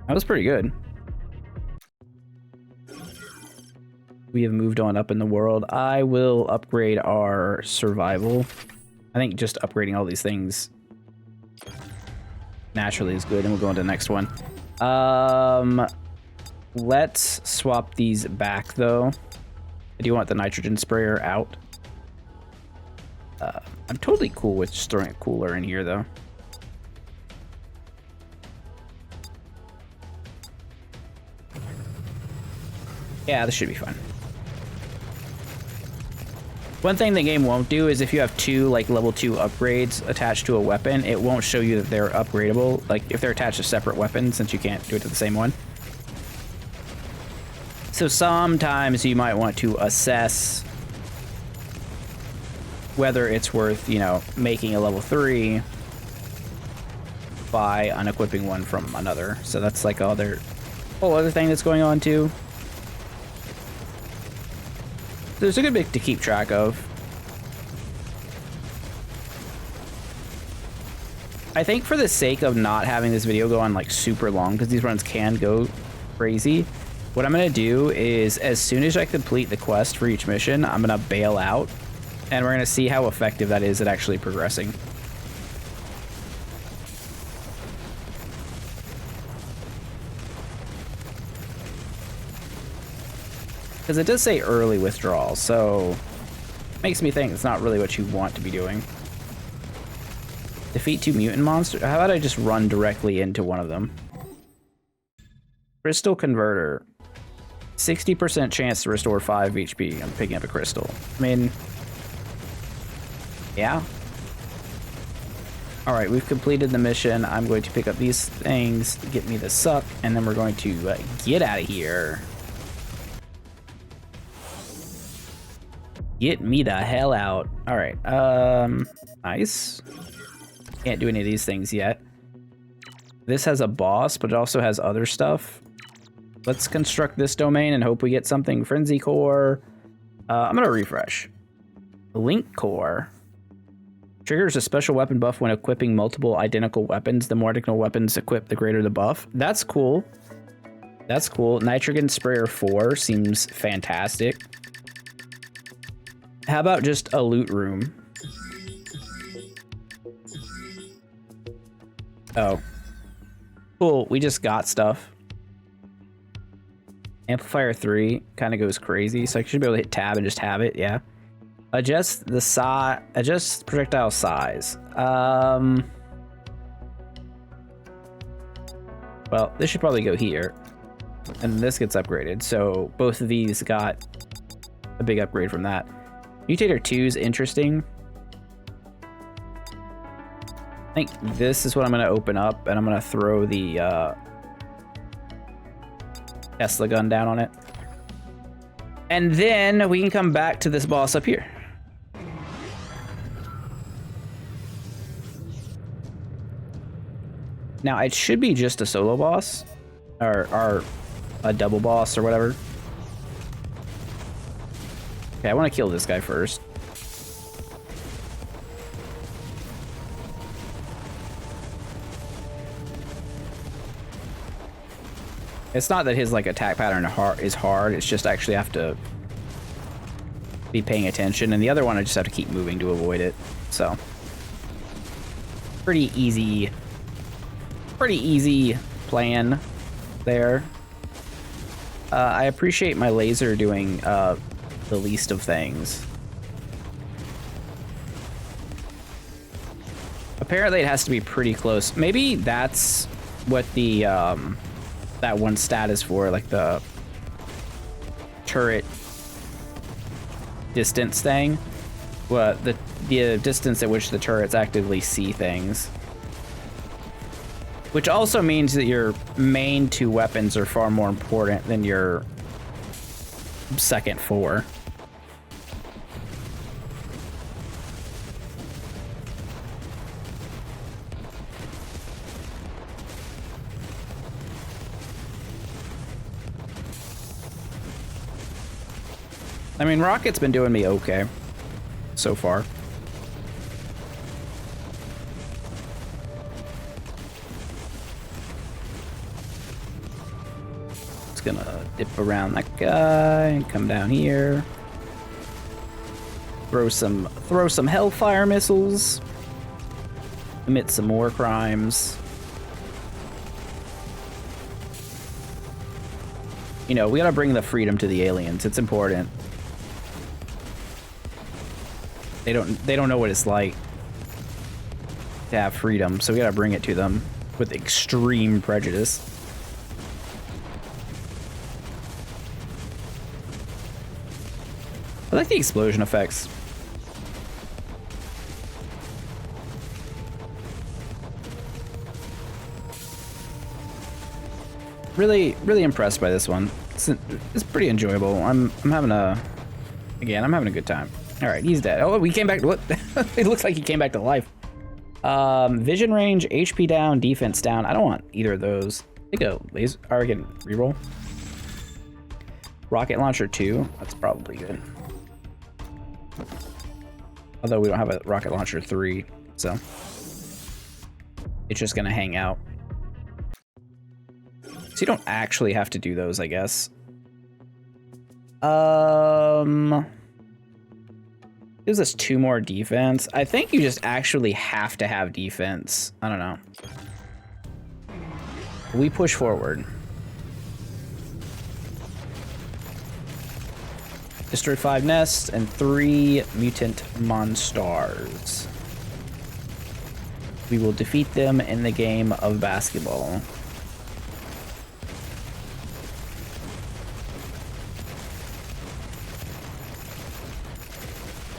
That was pretty good. We have moved on up in the world. I will upgrade our survival. I think just upgrading all these things naturally is good, and we'll go on to the next one. Let's swap these back, though. I do want the nitrogen sprayer out. I'm totally cool with just throwing a cooler in here, though. Yeah, this should be fun. One thing the game won't do is if you have two, like, level 2 upgrades attached to a weapon, it won't show you that they're upgradable. Like, if they're attached to separate weapons, since you can't do it to the same one. So sometimes you might want to assess whether it's worth, you know, making a level 3 by unequipping one from another. So that's like whole other thing that's going on too. There's a good bit to keep track of. I think for the sake of not having this video go on like super long, because these runs can go crazy, what I'm gonna do is as soon as I complete the quest for each mission, I'm gonna bail out, and we're gonna see how effective that is at actually progressing. Because it does say early withdrawal, so makes me think it's not really what you want to be doing. Defeat 2 mutant monsters? How about I just run directly into one of them? Crystal converter. 60% chance to restore 5 HP. I'm picking up a crystal. I mean, yeah. All right, we've completed the mission. I'm going to pick up these things, get me the suck, and then we're going to get out of here. Get me the hell out. All right, nice. Can't do any of these things yet. This has a boss, but it also has other stuff. Let's construct this domain and hope we get something. Frenzy core. I'm gonna refresh. Link core. Triggers a special weapon buff when equipping multiple identical weapons. The more identical weapons equipped, the greater the buff. That's cool. That's cool. Nitrogen sprayer 4 seems fantastic. How about just a loot room? Oh. Cool, we just got stuff. Amplifier 3 kind of goes crazy, so I should be able to hit tab and just have it, yeah. Adjust the size, adjust projectile size. Well, this should probably go here. And this gets upgraded, so both of these got a big upgrade from that. Mutator 2 is interesting. I think this is what I'm going to open up, and I'm going to throw the Tesla gun down on it. And then we can come back to this boss up here. Now, it should be just a solo boss, or a double boss, or whatever. Okay, I want to kill this guy first. It's not that his like attack pattern is hard, it's just I actually have to be paying attention, and the other one I just have to keep moving to avoid it. So pretty easy plan there. I appreciate my laser doing the least of things. Apparently it has to be pretty close. Maybe that's what the that one stat is for, like the turret distance thing. Well, the distance at which the turrets actively see things. Which also means that your main two weapons are far more important than your second four. I mean, Rocket's been doing me okay so far. Just gonna dip around that guy and come down here. Throw some hellfire missiles. Commit some more crimes. You know, we gotta bring the freedom to the aliens. It's important. They don't know what it's like to have freedom, so we gotta bring it to them with extreme prejudice. I like the explosion effects. Really impressed by this one. It's pretty enjoyable. I'm having a good time. All right, he's dead. Oh, we came back to what? It looks like he came back to life. Vision range, HP down, defense down. I don't want either of those. I think a laser, or again, reroll. Rocket launcher 2. That's probably good. Although we don't have a rocket launcher 3, so it's just gonna hang out. So you don't actually have to do those, I guess. Gives us 2 more defense. I think you just actually have to have defense. I don't know. We push forward. Destroy 5 nests and 3 mutant monsters. We will defeat them in the game of basketball.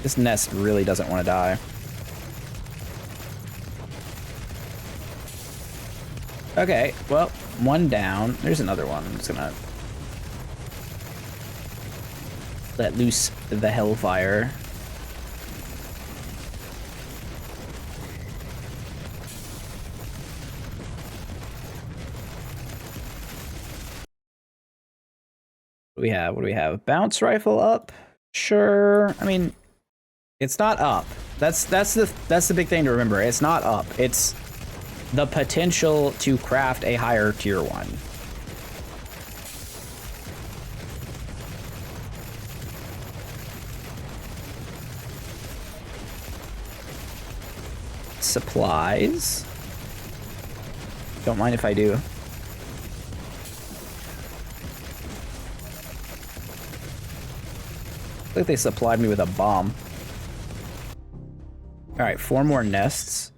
This nest really doesn't want to die. Okay, well, 1 down. There's another one. I'm just gonna let loose the hellfire. What do we have? Bounce rifle up? Sure. I mean, it's not up. That's the big thing to remember. It's not up. It's the potential to craft a higher tier 1. Supplies. Don't mind if I do. Looks like they supplied me with a bomb. Alright, 4 more nests.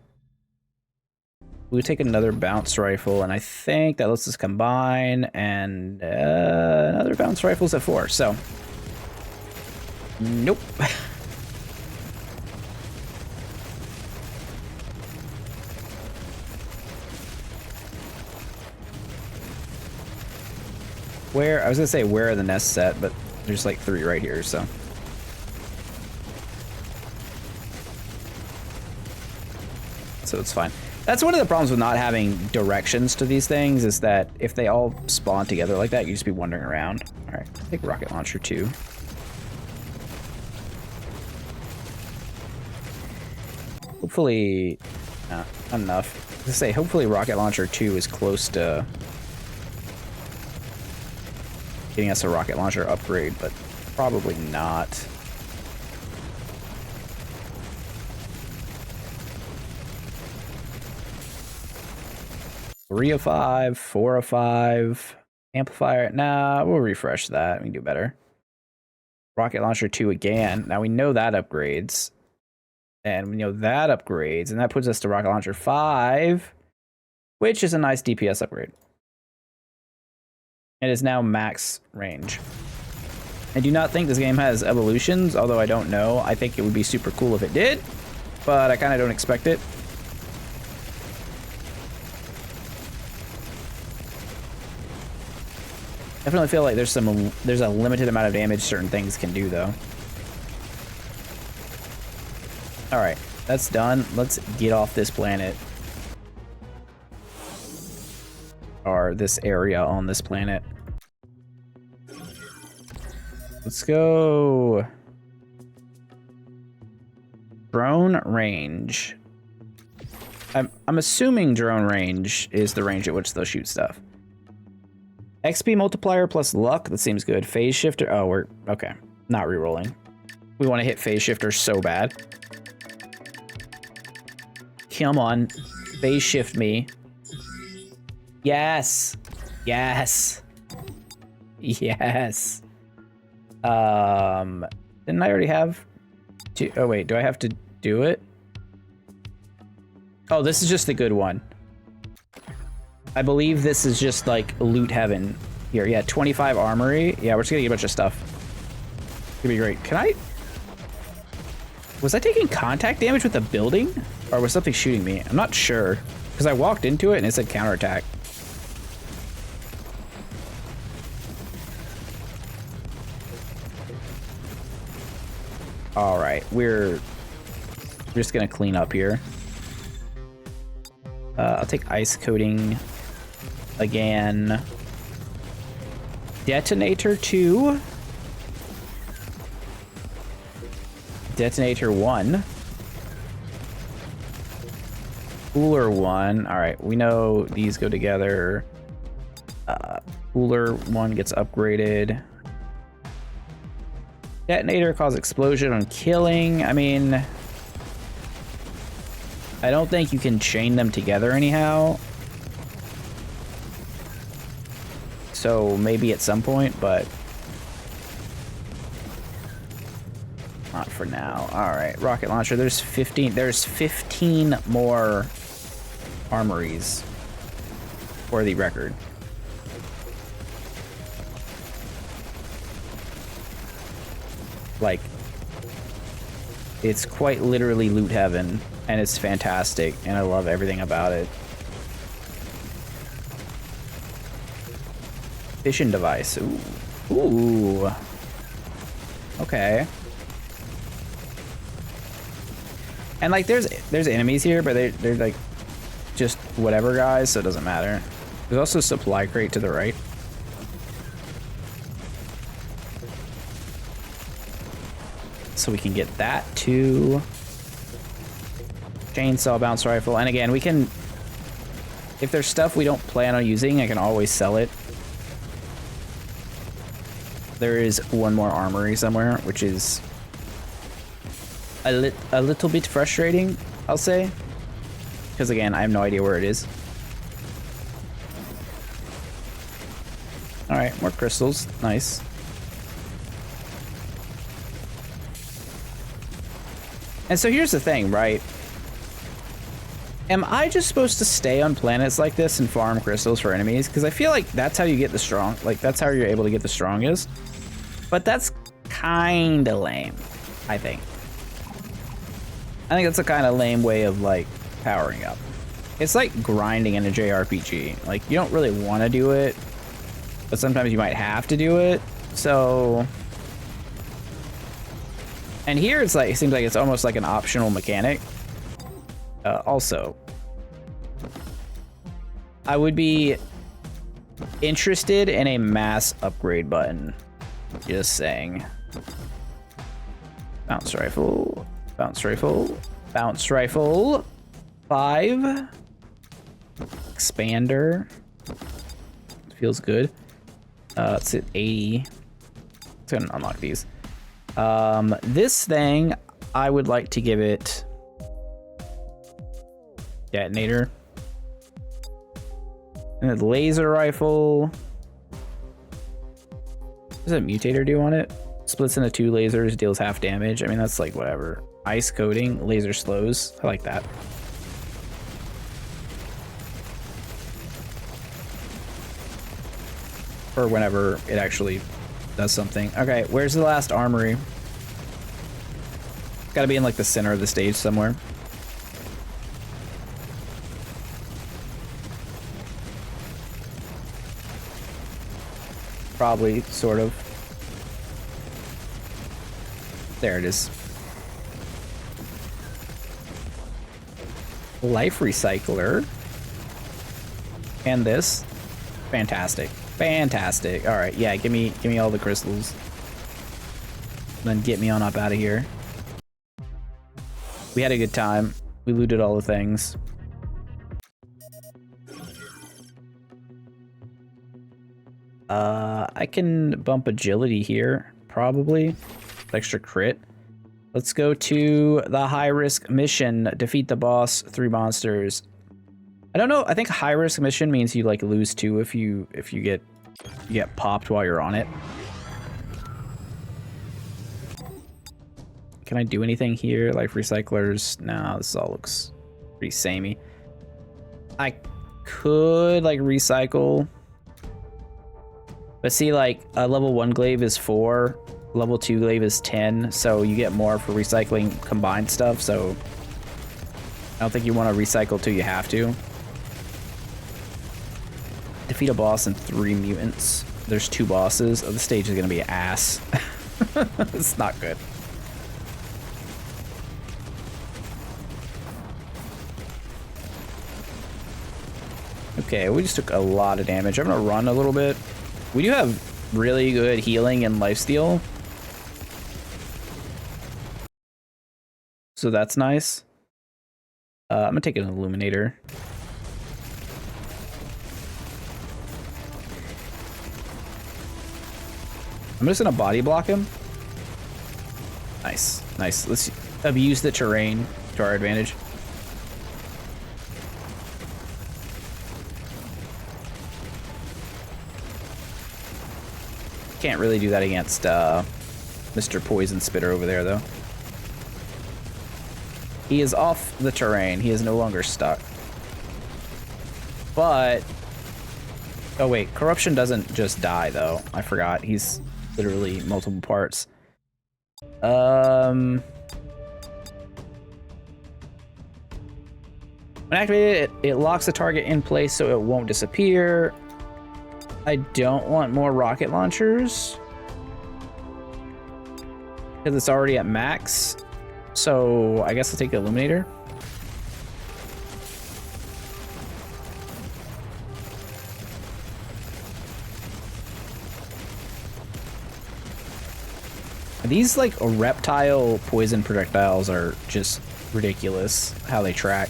We'll take another bounce rifle, and I think that lets us combine, and another bounce rifle's at 4, so... Nope. Where, I was gonna say where are the nests set, but there's like 3 right here, so. So it's fine. That's one of the problems with not having directions to these things, is that if they all spawn together like that, you just be wandering around. All right, I think rocket launcher 2. Hopefully, not enough. I was gonna say, hopefully rocket launcher 2 is close to getting us a rocket launcher upgrade, but probably not. Three of 5, 4 of 5. Amplifier, nah, we'll refresh that. We can do better. Rocket launcher 2 again. Now we know that upgrades. And we know that upgrades, and that puts us to rocket launcher 5, which is a nice DPS upgrade. It is now max range. I do not think this game has evolutions, although I don't know. I think it would be super cool if it did, but I kind of don't expect it. Definitely feel like there's a limited amount of damage certain things can do, though. All right, that's done. Let's get off this planet. Or this area on this planet. Let's go. Drone range. I'm assuming drone range is the range at which they'll shoot stuff. XP multiplier plus luck. That seems good. Phase shifter. Oh, we're okay. Not re-rolling. We want to hit phase shifter so bad. Come on. Phase shift me. Yes. Yes. Yes. Didn't I already have two? Oh, wait. Do I have to do it? Oh, this is just the good one. I believe this is just like loot heaven here. Yeah, 25 armory. Yeah, we're just gonna get a bunch of stuff. It's gonna be great. Can I? Was I taking contact damage with the building? Or was something shooting me? I'm not sure. Because I walked into it and it said counterattack. Alright, we're just gonna clean up here. I'll take ice coating again. Detonator 2. Detonator 1. Cooler 1. Alright, we know these go together. Cooler 1 gets upgraded. Detonator cause explosion on killing. I mean, I don't think you can chain them together anyhow. So maybe at some point, but not for now. All right, rocket launcher. There's 15. There's 15 more armories for the record. Like, it's quite literally loot heaven, and it's fantastic, and I love everything about it. Fishing device. Ooh. Ooh. Okay. And like, there's enemies here, but they're like just whatever guys, so it doesn't matter. There's also a supply crate to the right. So we can get that too. Chainsaw, bounce rifle, and again, we can, if there's stuff we don't plan on using, I can always sell it. There is one more armory somewhere, which is a little bit frustrating, I'll say. Because again, I have no idea where it is. right, more crystals. Nice. And so here's the thing, right? Am I just supposed to stay on planets like this and farm crystals for enemies? Because I feel like that's how you get the strong, like that's how you're able to get the strongest. But that's kind of lame, I think. I think that's a kind of lame way of like powering up. It's like grinding in a JRPG. Like you don't really want to do it, but sometimes you might have to do it. So, and here it's like, it seems like it's almost like an optional mechanic. Also, I would be interested in a mass upgrade button. Just saying. Bounce rifle, bounce rifle, bounce rifle. 5. Expander. Feels good. It's at 80. It's gonna unlock these. This thing, I would like to give it detonator. And a laser rifle. What does a mutator do on it? Splits into 2 lasers, deals half damage. I mean, that's like whatever. Ice coating, laser slows. I like that. Or whenever it actually does something. Okay, where's the last armory? Gotta be in like the center of the stage somewhere. Probably, sort of. There it is. Life recycler. And this. Fantastic. Fantastic. All right, yeah, give me all the crystals. Then get me on up out of here. We had a good time. We looted all the things. I can bump agility here, probably. Extra crit. Let's go to the high-risk mission. Defeat the boss, 3 monsters. I don't know. I think high-risk mission means you like lose 2 if you get popped while you're on it. Can I do anything here? Life recyclers? No, this all looks pretty samey. I could like recycle. But see, like, a level 1 glaive is 4, level 2 glaive is 10, so you get more for recycling combined stuff, so I don't think you want to recycle till you have to. Defeat a boss and 3 mutants. There's 2 bosses. Oh, the stage is going to be ass. It's not good. Okay, we just took a lot of damage. I'm going to run a little bit. We do have really good healing and lifesteal. So that's nice. I'm gonna take an illuminator. I'm just gonna body block him. Nice, nice. Let's abuse the terrain to our advantage. Can't really do that against Mr. Poison Spitter over there, though. He is off the terrain. He is no longer stuck. But... oh, wait. Corruption doesn't just die, though. I forgot. He's literally multiple parts. When activated, it locks the target in place so it won't disappear. I don't want more rocket launchers because it's already at max. So I guess I'll take the illuminator. These like reptile poison projectiles are just ridiculous how they track.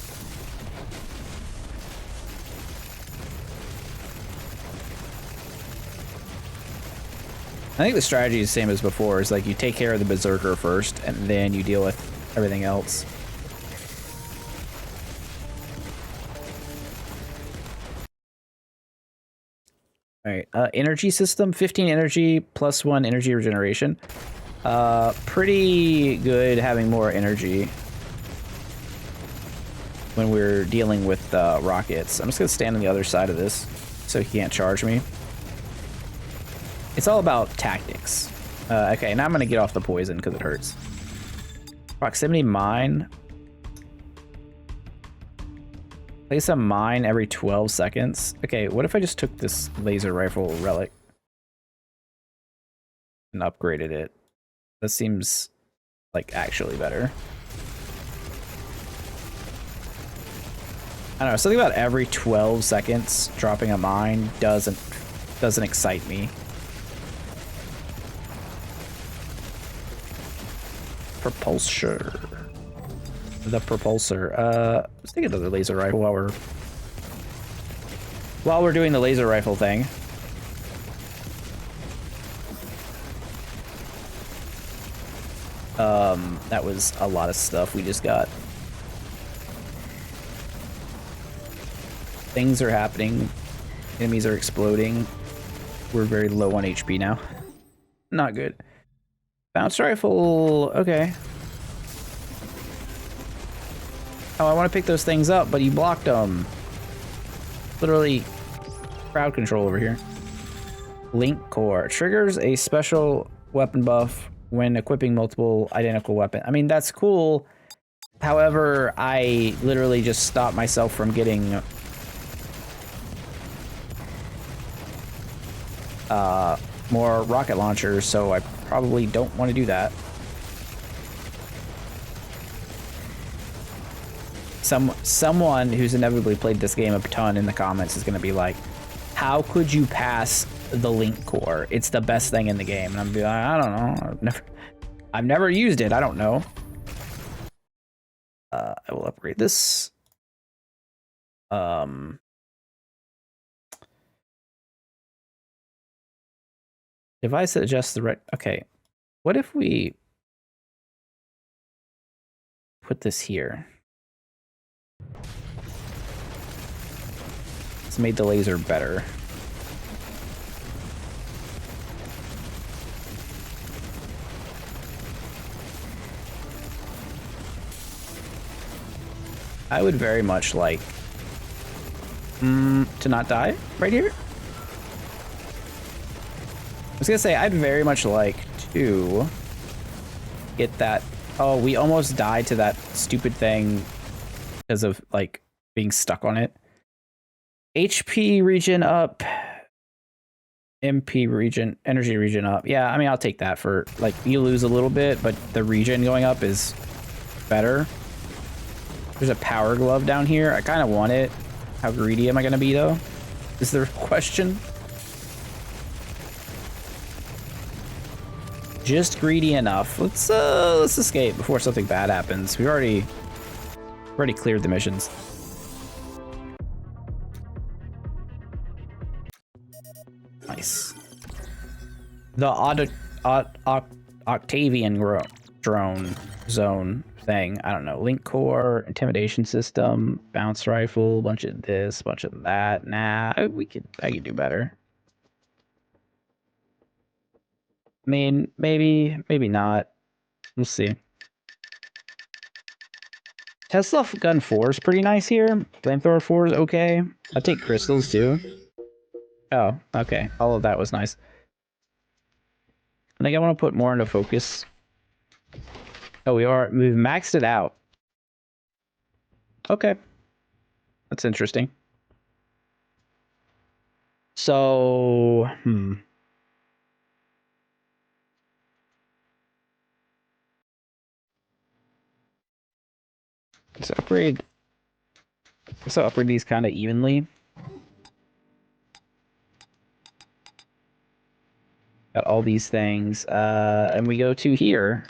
I think the strategy is the same as before. Is like you take care of the berserker first, and then you deal with everything else. All right, energy system, 15 energy plus 1 energy regeneration. Pretty good having more energy when we're dealing with rockets. I'm just gonna stand on the other side of this so he can't charge me. It's all about tactics. Okay, now I'm gonna get off the poison because it hurts. Proximity mine. Place a mine every 12 seconds. Okay, what if I just took this laser rifle relic and upgraded it? That seems like actually better. I don't know, something about every 12 seconds dropping a mine doesn't excite me. Propulsor. The propulsor. Let's take another laser rifle while we're doing the laser rifle thing. That was a lot of stuff we just got. Things are happening. Enemies are exploding. We're very low on HP now. Not good. Bounce rifle. Okay. Oh, I want to pick those things up, but you blocked them. Literally crowd control over here. Link core. Triggers a special weapon buff when equipping multiple identical weapons. I mean, that's cool. However, I literally just stopped myself from getting more rocket launchers, so I probably don't want to do that. Someone who's inevitably played this game a ton in the comments is going to be like, how could you pass the link core? It's the best thing in the game. And I'm be like, I don't know. I've never used it. I don't know. I will upgrade this. Device that adjusts the okay. What if we put this here? It's made the laser better. I would very much like to not die right here. I was gonna say, I'd very much like to get that. Oh, we almost died to that stupid thing because of like being stuck on it. HP regen up. MP regen, energy regen up. Yeah, I mean, I'll take that for, like, you lose a little bit, but the regen going up is better. There's a power glove down here. I kind of want it. How greedy am I going to be, though? Is the question. Just greedy enough. Let's escape before something bad happens. We've already cleared the missions. Nice. The Octavian drone zone thing. I don't know. Link core, intimidation system, bounce rifle, bunch of this, bunch of that. Nah, I could do better. I mean, maybe not. We'll see. Tesla gun 4 is pretty nice here. Flamethrower 4 is okay. I'll take crystals too. Oh, okay. All of that was nice. I think I want to put more into focus. Oh, we've maxed it out. Okay. That's interesting. So, Let's upgrade these kind of evenly. Got all these things, and we go to here.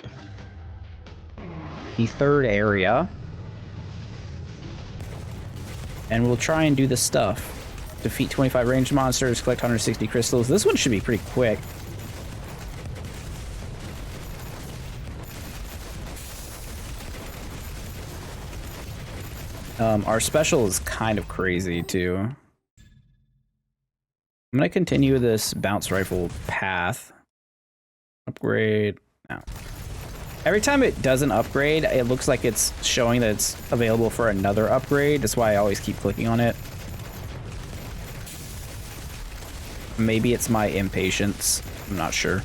The third area. And we'll try and do the stuff. Defeat 25 ranged monsters, collect 160 crystals. This one should be pretty quick. Our special is kind of crazy, too. I'm gonna continue this bounce rifle path. Upgrade now. Every time it does an upgrade, it looks like it's showing that it's available for another upgrade. That's why I always keep clicking on it. Maybe it's my impatience. I'm not sure.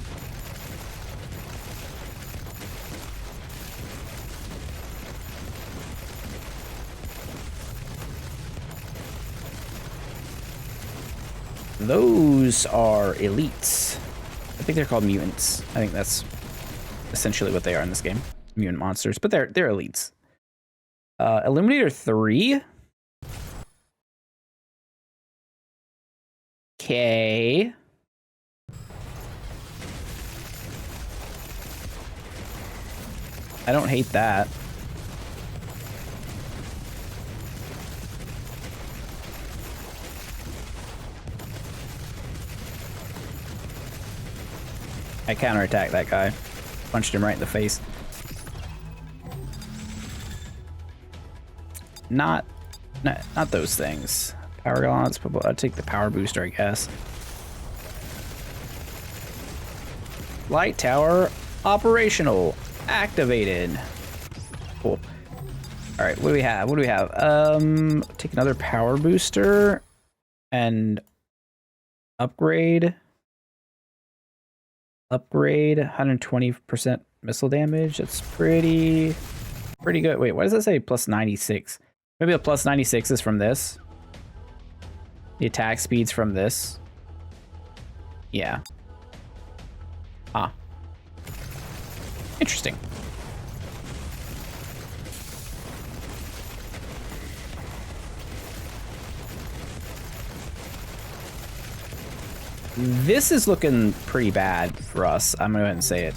Those are elites. I think they're called mutants. I think that's essentially what they are in this game. Mutant monsters, but they're elites. Illuminator 3. Okay. I don't hate that. I counterattacked that guy. Punched him right in the face. Not those things. Power gaunts. I'll take the power booster, I guess. Light tower operational. Activated. Cool. All right, what do we have? What do we have? Take another power booster and upgrade. Upgrade 120% missile damage. That's pretty good. Wait, what does that say? Plus 96. Maybe the plus 96 is from this. The attack speed's from this. Yeah. Ah. Interesting. This is looking pretty bad for us. I'm gonna go ahead and say it.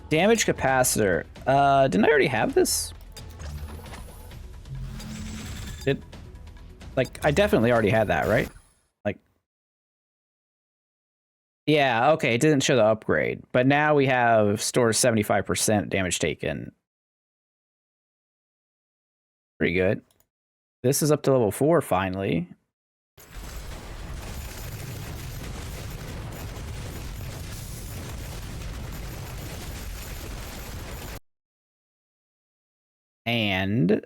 Damage capacitor. Didn't I already have this? I definitely already had that, right? Like, yeah, okay, it didn't show the upgrade, but now we have stores 75% damage taken. Pretty good. This is up to level 4 finally. And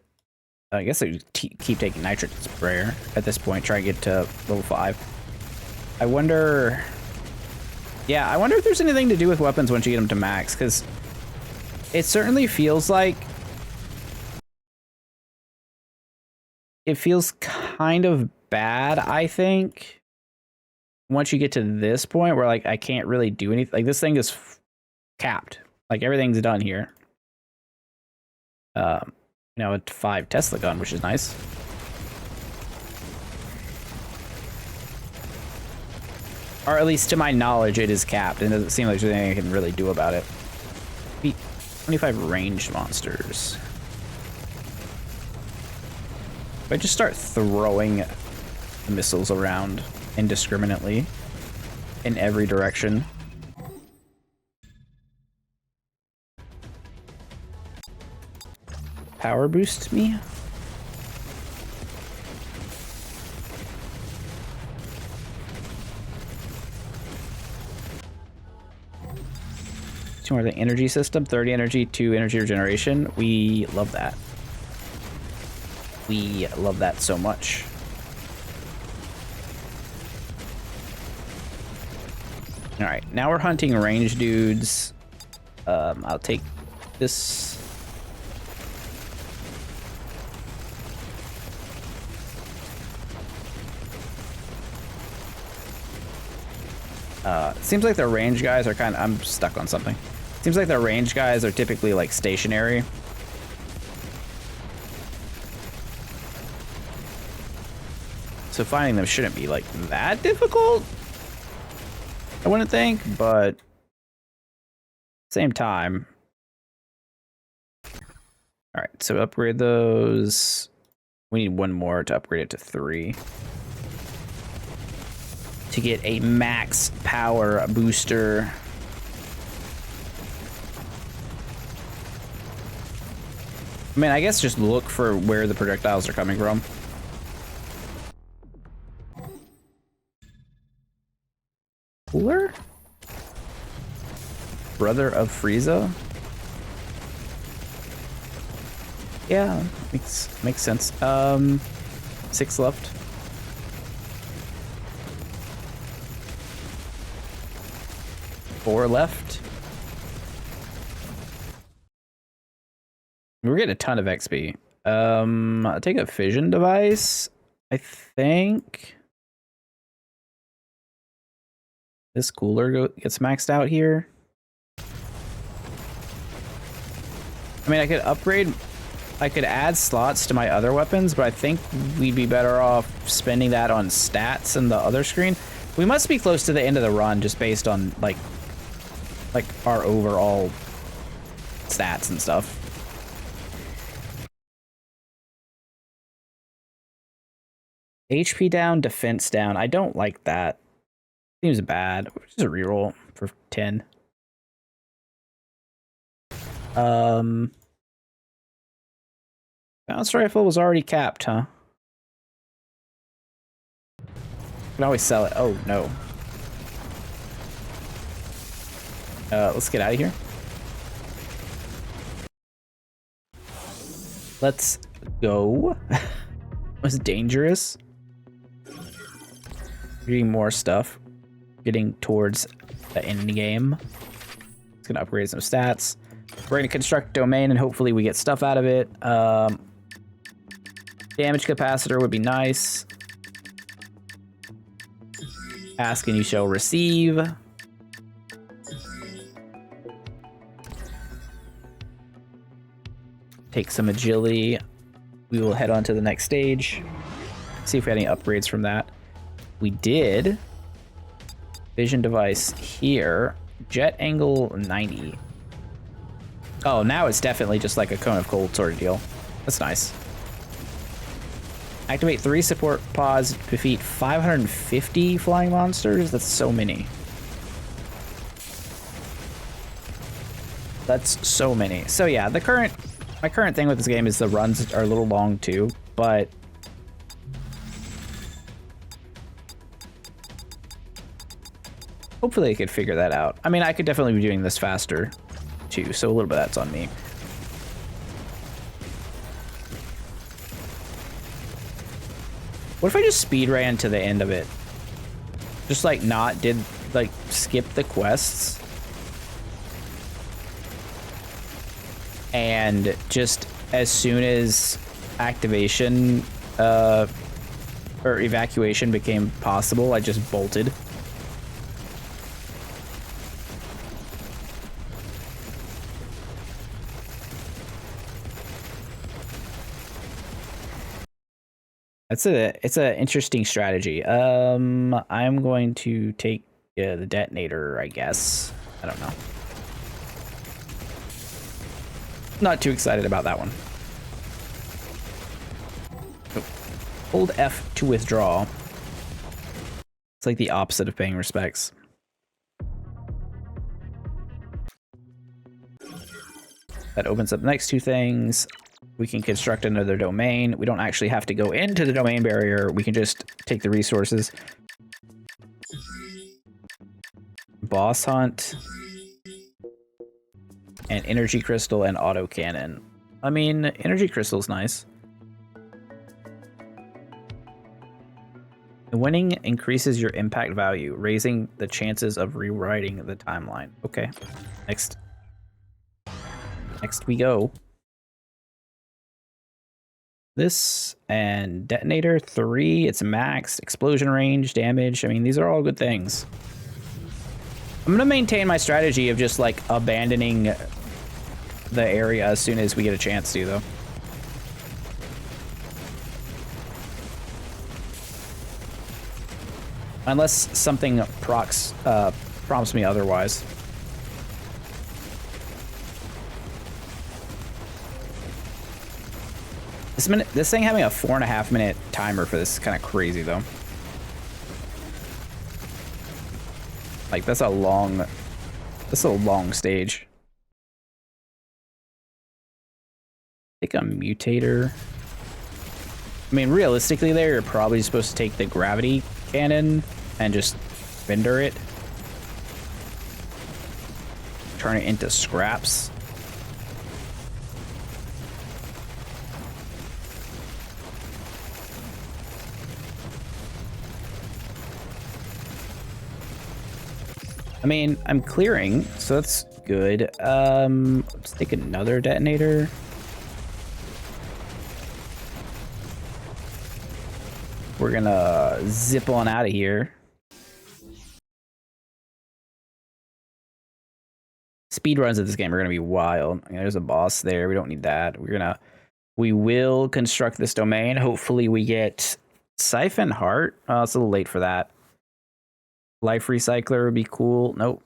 I guess I keep taking nitrate sprayer at this point, try to get to level 5. I wonder... Yeah, I wonder if there's anything to do with weapons once you get them to max, because it certainly feels like... It feels kind of bad, I think, once you get to this point where, like, I can't really do anything. Like, this thing is capped. Like, everything's done here. Now a 5 Tesla gun, which is nice. Or at least to my knowledge, it is capped, and it doesn't seem like there's anything I can really do about it. 25 ranged monsters. If I just start throwing missiles around indiscriminately in every direction. Power boost me. Two more the energy system, 30 energy, 2 energy regeneration. We love that. We love that so much. All right, now we're hunting range dudes. I'll take this. Seems like the range guys are kind of... I'm stuck on something. Seems like the range guys are typically, like, stationary. So finding them shouldn't be, like, that difficult, I wouldn't think, but... Same time. Alright, so upgrade those. We need one more to upgrade it to 3. To get a max power booster. I mean, I guess just look for where the projectiles are coming from. Brother of Frieza. Yeah, makes sense. 6 left. Four left. We're getting a ton of XP. I'll take a fission device. I think this cooler gets maxed out here. I mean, I could add slots to my other weapons, but I think we'd be better off spending that on stats in the other screen. We must be close to the end of the run just based on like our overall stats and stuff. HP down, defense down. I don't like that. Seems bad. Just a reroll for 10. Bounce rifle was already capped, huh? Can always sell it. Oh no. Let's get out of here. Let's go. Was dangerous. Reading more stuff. Getting towards the end game. It's gonna upgrade some stats. We're gonna construct domain and hopefully we get stuff out of it. Damage capacitor would be nice. Ask and you shall receive. Take some agility. We will head on to the next stage. See if we had any upgrades from that. We did. Vision device here. Jet angle 90. Oh, now it's definitely just like a cone of cold sort of deal. That's nice. Activate 3 support pods, defeat 550 flying monsters. That's so many. That's so many. So yeah, my current thing with this game is the runs are a little long too, but hopefully I could figure that out. I mean, I could definitely be doing this faster too, so a little bit of that's on me. What if I just speed ran to the end of it? Just like skip the quests. And just as soon as activation or evacuation became possible, I just bolted. It's an interesting strategy. I'm going to take the detonator, I guess. I don't know. Not too excited about that one. Hold F to withdraw. It's like the opposite of paying respects. That opens up the next two things. We can construct another domain. We don't actually have to go into the domain barrier. We can just take the resources. Boss hunt. And energy crystal and autocannon. I mean, energy crystal's nice. Winning increases your impact value, raising the chances of rewriting the timeline. Okay, next we go. This and detonator 3, it's maxed, explosion range, damage. I mean, these are all good things. I'm gonna maintain my strategy of just like abandoning the area as soon as we get a chance to, though. Unless something prompts me otherwise. This thing having a 4.5 minute timer for this is kind of crazy, though. Like, that's a long stage. Take a mutator. I mean, realistically there, you're probably supposed to take the gravity cannon and just render it. turn it into scraps. I mean, I'm clearing, so that's good. Let's take another detonator. We're gonna zip on out of here. Speed runs of this game are gonna be wild. I mean, there's a boss there. We don't need that. We will construct this domain. Hopefully we get Siphon Heart. Oh, it's a little late for that. Life Recycler would be cool. Nope.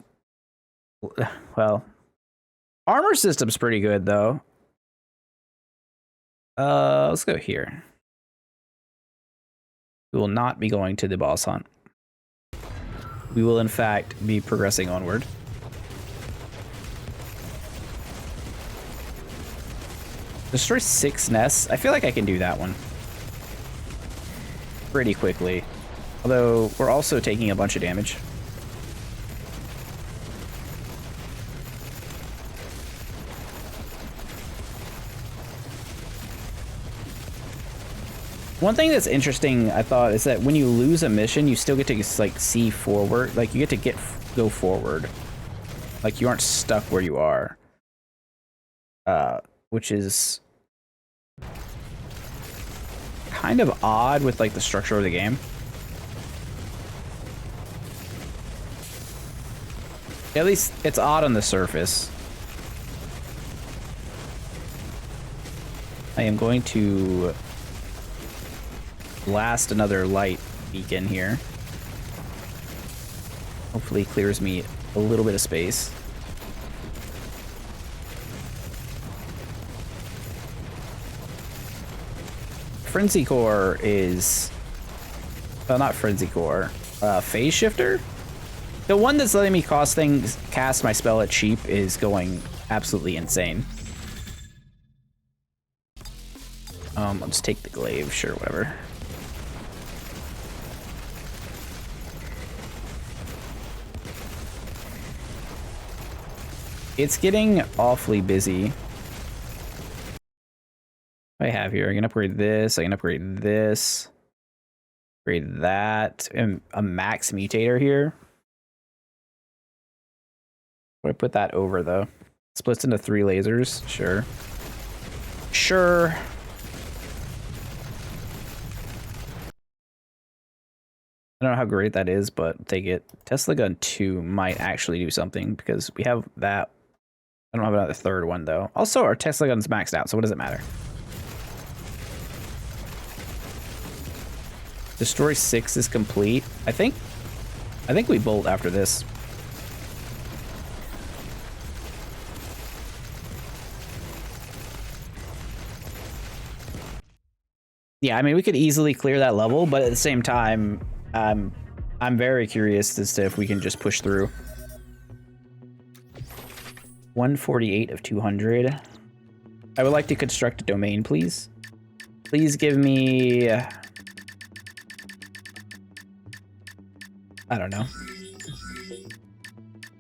Well, armor system's pretty good though. Let's go here. We will not be going to the boss hunt. We will in fact be progressing onward. Destroy 6 nests. I feel like I can do that one pretty quickly. Although we're also taking a bunch of damage. One thing that's interesting, I thought, is that when you lose a mission, you still get to like see forward. Like you get to go forward. Like you aren't stuck where you are. Which is kind of odd with like the structure of the game. At least it's odd on the surface. I am going to blast another light beacon here. Hopefully clears me a little bit of space. Frenzy Core is... Well, not Frenzy Core. Phase Shifter? The one that's letting me cast my spell at cheap is going absolutely insane. Let's take the glaive, sure, whatever. It's getting awfully busy. What I have here, I can upgrade this, I can upgrade this, upgrade that, and a max mutator here. I put that over though. Splits into 3 lasers, sure. Sure. I don't know how great that is, but take it. Tesla Gun 2 might actually do something because we have that. I don't have another third one though. Also, our Tesla Gun's maxed out, so what does it matter? Destroy 6 is complete. I think we bolt after this. Yeah, I mean, we could easily clear that level, but at the same time, I'm very curious as to if we can just push through. 148 of 200. I would like to construct a domain, please. Please give me... I don't know.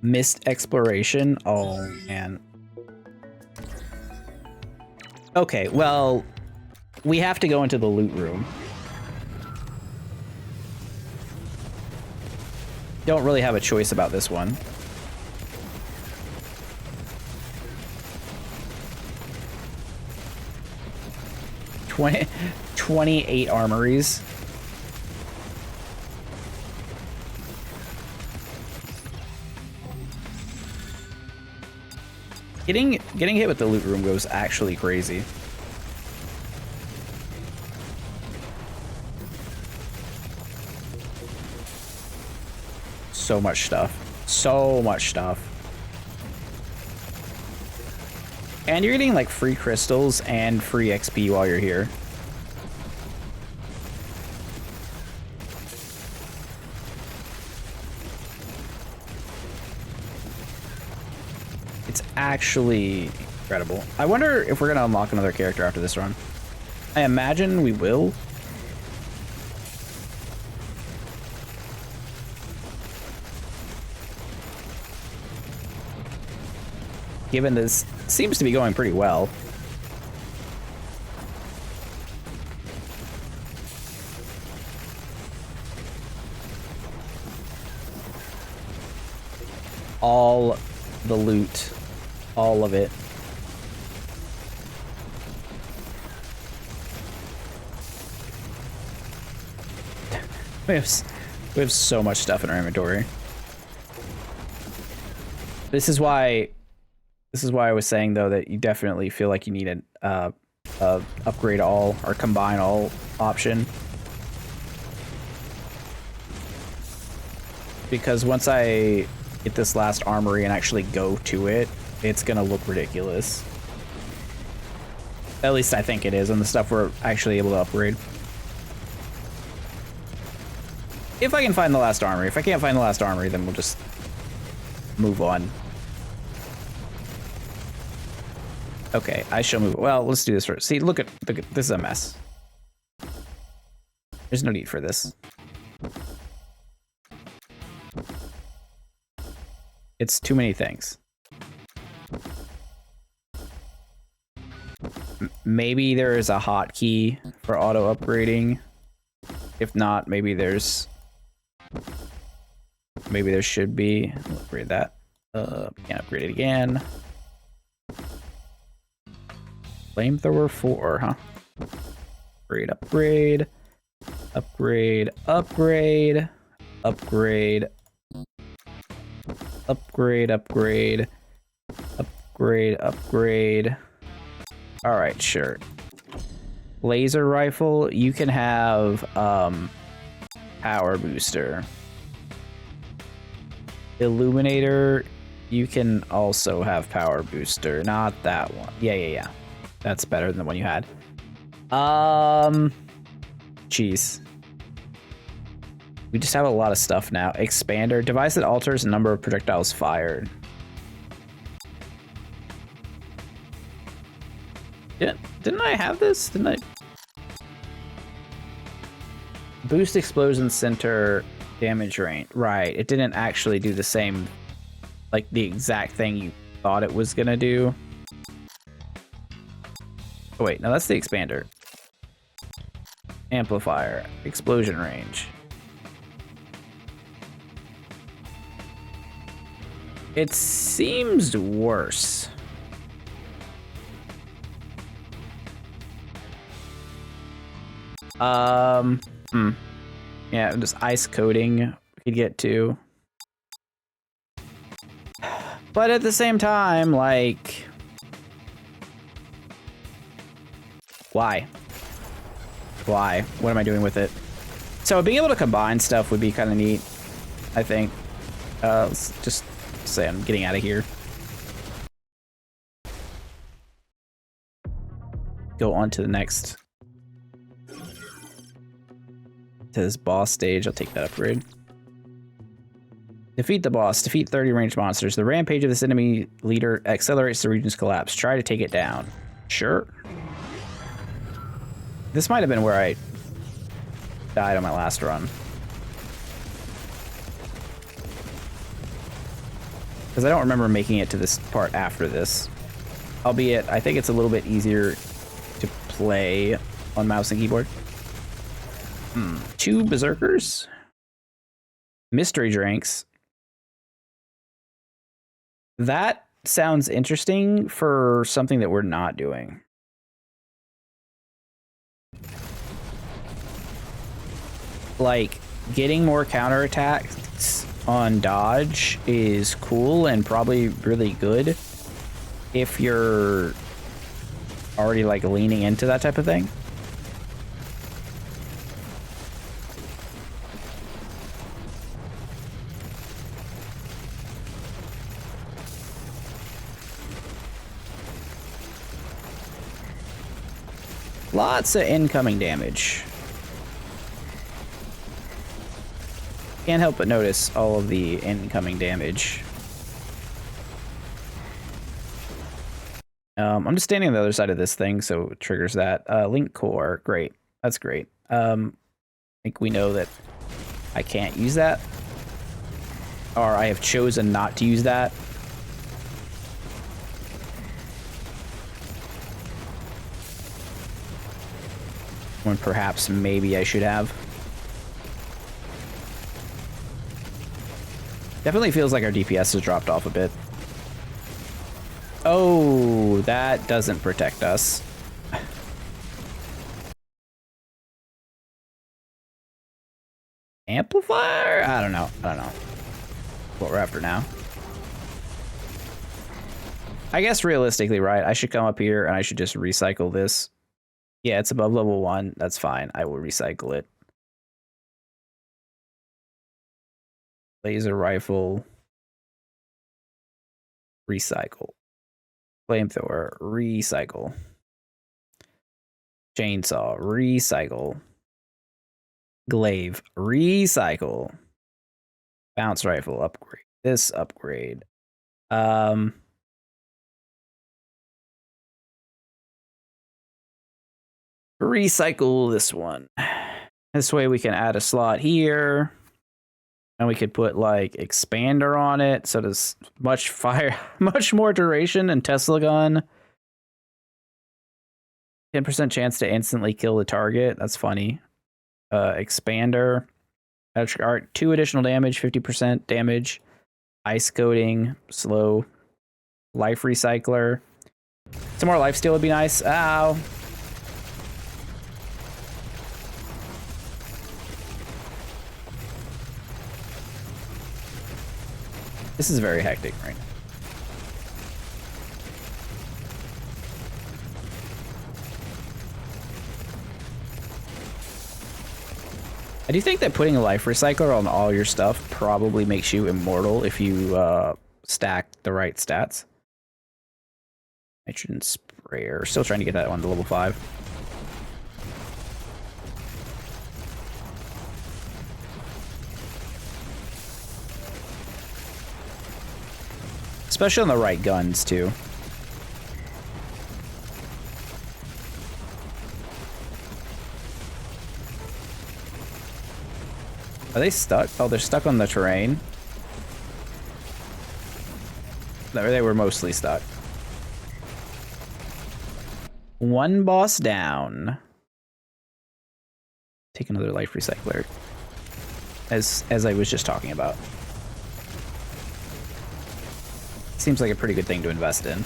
Mist exploration. Oh, man. Okay, well... We have to go into the loot room. Don't really have a choice about this one. Twenty 28 armories. Getting hit with the loot room goes actually crazy. So much stuff. So much stuff. And you're getting like free crystals and free XP while you're here. It's actually incredible. I wonder if we're gonna unlock another character after this run. I imagine we will. given this seems to be going pretty well. All the loot, all of it. We have so much stuff in our inventory. This is why I was saying though that you definitely feel like you need an upgrade all or combine all option. Because once I get this last armory and actually go to it, it's gonna look ridiculous. At least I think it is, and the stuff we're actually able to upgrade. If I can find the last armory. If I can't find the last armory, then we'll just move on. Okay, I shall move. Well, let's do this first. See, look at this is a mess. There's no need for this. It's too many things. Maybe there is a hotkey for auto upgrading. If not, maybe there should be. I'll upgrade that. Can't upgrade it again. Flamethrower 4, huh? Upgrade, upgrade, upgrade, upgrade, upgrade, upgrade, upgrade, upgrade, upgrade. All right, sure. Laser rifle, you can have power booster. Illuminator, you can also have power booster. Not that one. Yeah. That's better than the one you had. Jeez. We just have a lot of stuff now. Expander, device that alters the number of projectiles fired. Didn't I have this? Didn't I? Boost explosion center damage range. Right, it didn't actually do the same, like the exact thing you thought it was gonna do. Oh wait, no, that's the expander. Amplifier, explosion range. It seems worse. Yeah, just ice coating we could get to. But at the same time, like, why? Why? What am I doing with it? So being able to combine stuff would be kind of neat, I think. Let's just say I'm getting out of here. Go on to the next. To this boss stage, I'll take that upgrade. Defeat the boss. Defeat 30 ranged monsters. The rampage of this enemy leader accelerates the region's collapse. Try to take it down. Sure. This might have been where I died on my last run. Because I don't remember making it to this part after this. Albeit, I think it's a little bit easier to play on mouse and keyboard. 2 berserkers. Mystery drinks. That sounds interesting for something that we're not doing. Like, getting more counterattacks on dodge is cool and probably really good if you're already like leaning into that type of thing. Lots of incoming damage. Can't help but notice all of the incoming damage. I'm just standing on the other side of this thing, so it triggers that. Link core, great. That's great. I think we know that I can't use that. Or I have chosen not to use that. when perhaps maybe I should have. Definitely feels like our DPS has dropped off a bit. Oh, that doesn't protect us. Amplifier? I don't know. What we're after now. I guess realistically, right, I should come up here and I should just recycle this. Yeah, it's above level 1. That's fine. I will recycle it. Laser rifle. Recycle. Flamethrower. Recycle. Chainsaw. Recycle. Glaive. Recycle. Bounce rifle. Upgrade. This upgrade. Recycle this one. This way we can add a slot here. And we could put like expander on it. So there's much more duration and Tesla gun. 10% chance to instantly kill the target. That's funny. Expander. 2 additional damage, 50% damage. Ice coating, slow. Life recycler. Some more life steal would be nice. Ow. This is very hectic right now. I do think that putting a life recycler on all your stuff probably makes you immortal if you stack the right stats. Nitrogen sprayer. Still trying to get that one to level 5. Especially on the right guns, too. Are they stuck? Oh, they're stuck on the terrain. They were mostly stuck. One boss down. Take another life recycler. As I was just talking about. Seems like a pretty good thing to invest in.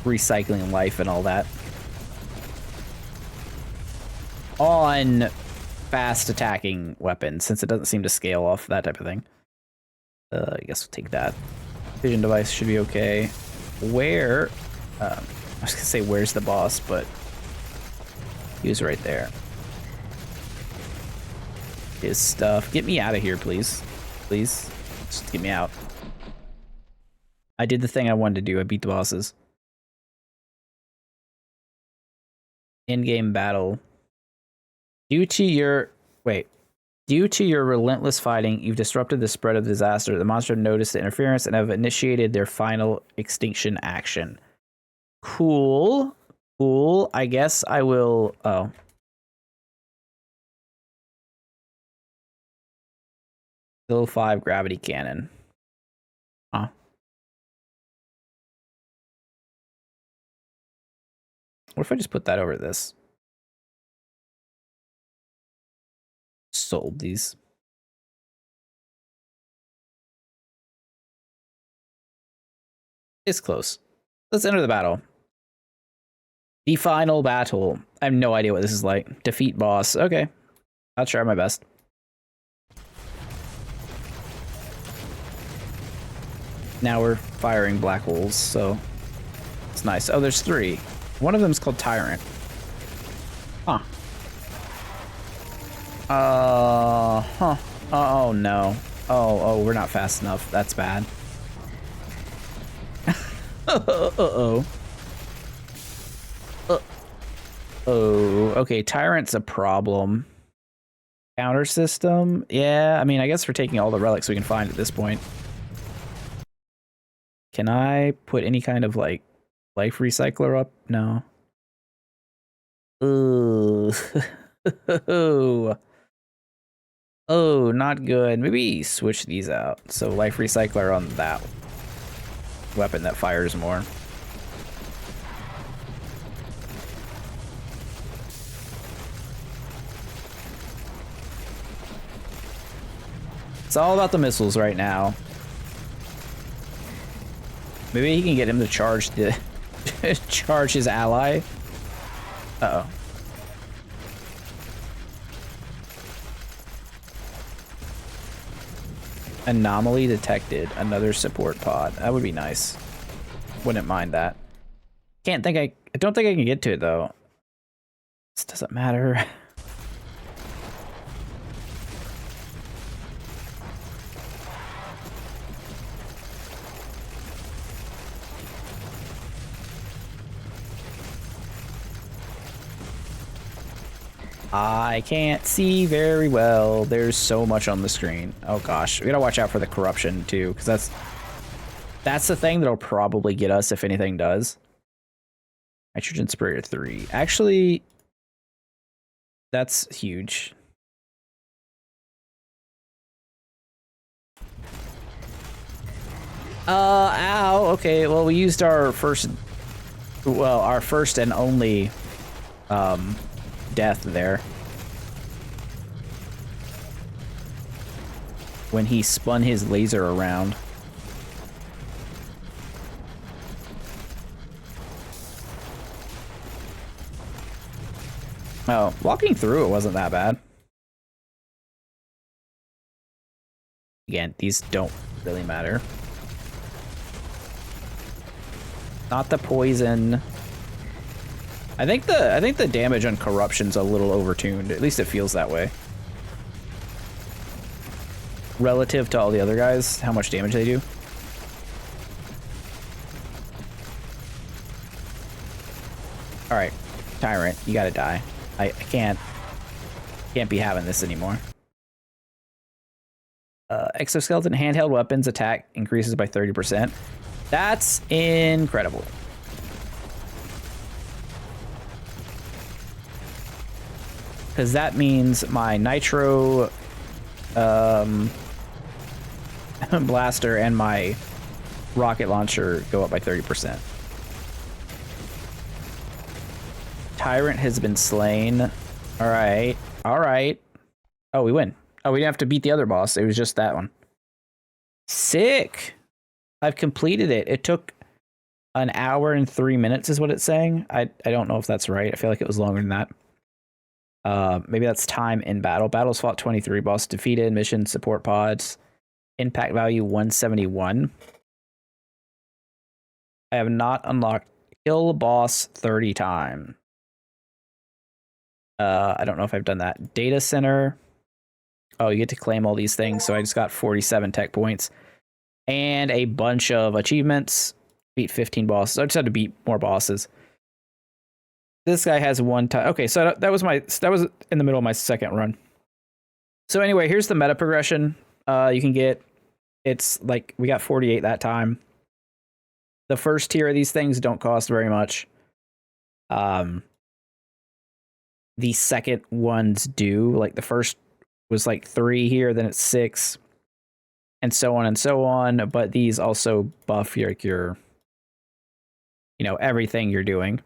Recycling life and all that. On fast attacking weapons, since it doesn't seem to scale off that type of thing. I guess we'll take that. Vision device should be okay. Where? I was gonna say where's the boss, but he was right there. His stuff. Get me out of here, please. Please. Just get me out. I did the thing I wanted to do. I beat the bosses. In-game battle. Due to your relentless fighting, you've disrupted the spread of disaster. The monster have noticed the interference and have initiated their final extinction action. Cool. Cool. I guess I will... Oh. Level 5 gravity cannon. Huh. What if I just put that over this? Sold these. It's close. Let's enter the battle. The final battle. I have no idea what this is like. Defeat boss. Okay. I'll try my best. Now we're firing black holes, so it's nice. Oh, there's 3. One of them is called Tyrant. Huh. Huh. Oh, no. Oh, we're not fast enough. That's bad. Uh-oh. Oh, okay. Tyrant's a problem. Counter system? Yeah, I mean, I guess we're taking all the relics we can find at this point. Can I put any kind of, like, life recycler up? No. Ooh. Oh, not good. Maybe switch these out. So life recycler on that weapon that fires more. It's all about the missiles right now. Maybe he can get him to charge the charge his ally. Uh-oh. Anomaly detected. Another support pod. That would be nice. Wouldn't mind that. I don't think I can get to it though. This doesn't matter. I can't see very well. There's so much on the screen. Oh gosh, we gotta watch out for the corruption too, because that's the thing that'll probably get us if anything does. Nitrogen Sprayer 3. Actually, that's huge. Ow. Okay, well, we used our first and only death there. When he spun his laser around. Oh, walking through it wasn't that bad. Again, these don't really matter. Not the poison. I think the damage on corruption's a little overtuned. At least it feels that way. Relative to all the other guys, how much damage they do. All right, Tyrant, you gotta die. I can't be having this anymore. Exoskeleton handheld weapons attack increases by 30%. That's incredible. Because that means my nitro blaster and my rocket launcher go up by 30%. Tyrant has been slain. All right. All right. Oh, we win. Oh, we didn't have to beat the other boss. It was just that one. Sick. I've completed it. It took an hour and 3 minutes is what it's saying. I don't know if that's right. I feel like it was longer than that. Maybe that's time in battle. Battles fought 23. Boss defeated. Mission support pods. Impact value 171. I have not unlocked kill boss 30 times. I don't know if I've done that. Data center. Oh, you get to claim all these things. So I just got 47 tech points and a bunch of achievements. Beat 15 bosses. I just had to beat more bosses. This guy has one time. Okay, so that was in the middle of my second run. So anyway, here's the meta progression. You can get. It's like we got 48 that time. The first tier of these things don't cost very much. The second ones do. Like the first was like 3 here, then it's 6, and so on and so on. But these also buff your everything you're doing.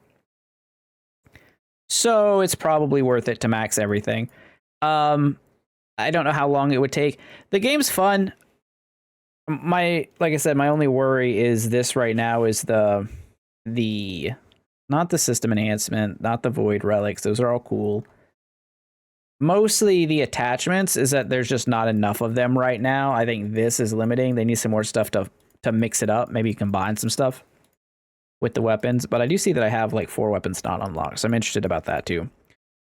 So it's probably worth it to max everything. I don't know how long it would take. The game's fun. Like I said, my only worry is this right now is the not the system enhancement, not the void relics. Those are all cool. Mostly the attachments is that there's just not enough of them right now. I think this is limiting. They need some more stuff to mix it up. Maybe combine some stuff with the weapons. But I do see that I have like 4 weapons not unlocked. So I'm interested about that too.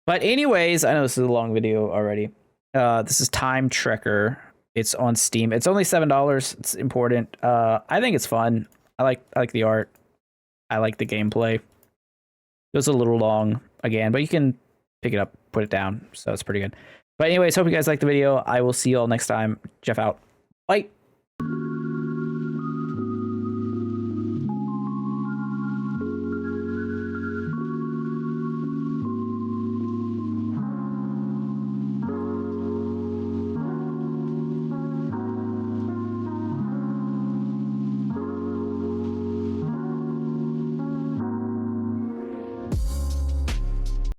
But anyways, I know this is a long video already. This is Time Trekker. It's on Steam. It's only $7. It's important. I think it's fun. I like the art. I like the gameplay. It was a little long again, but you can pick it up, put it down. So it's pretty good. But anyways, hope you guys liked the video. I will see you all next time. Jeff out. Bye.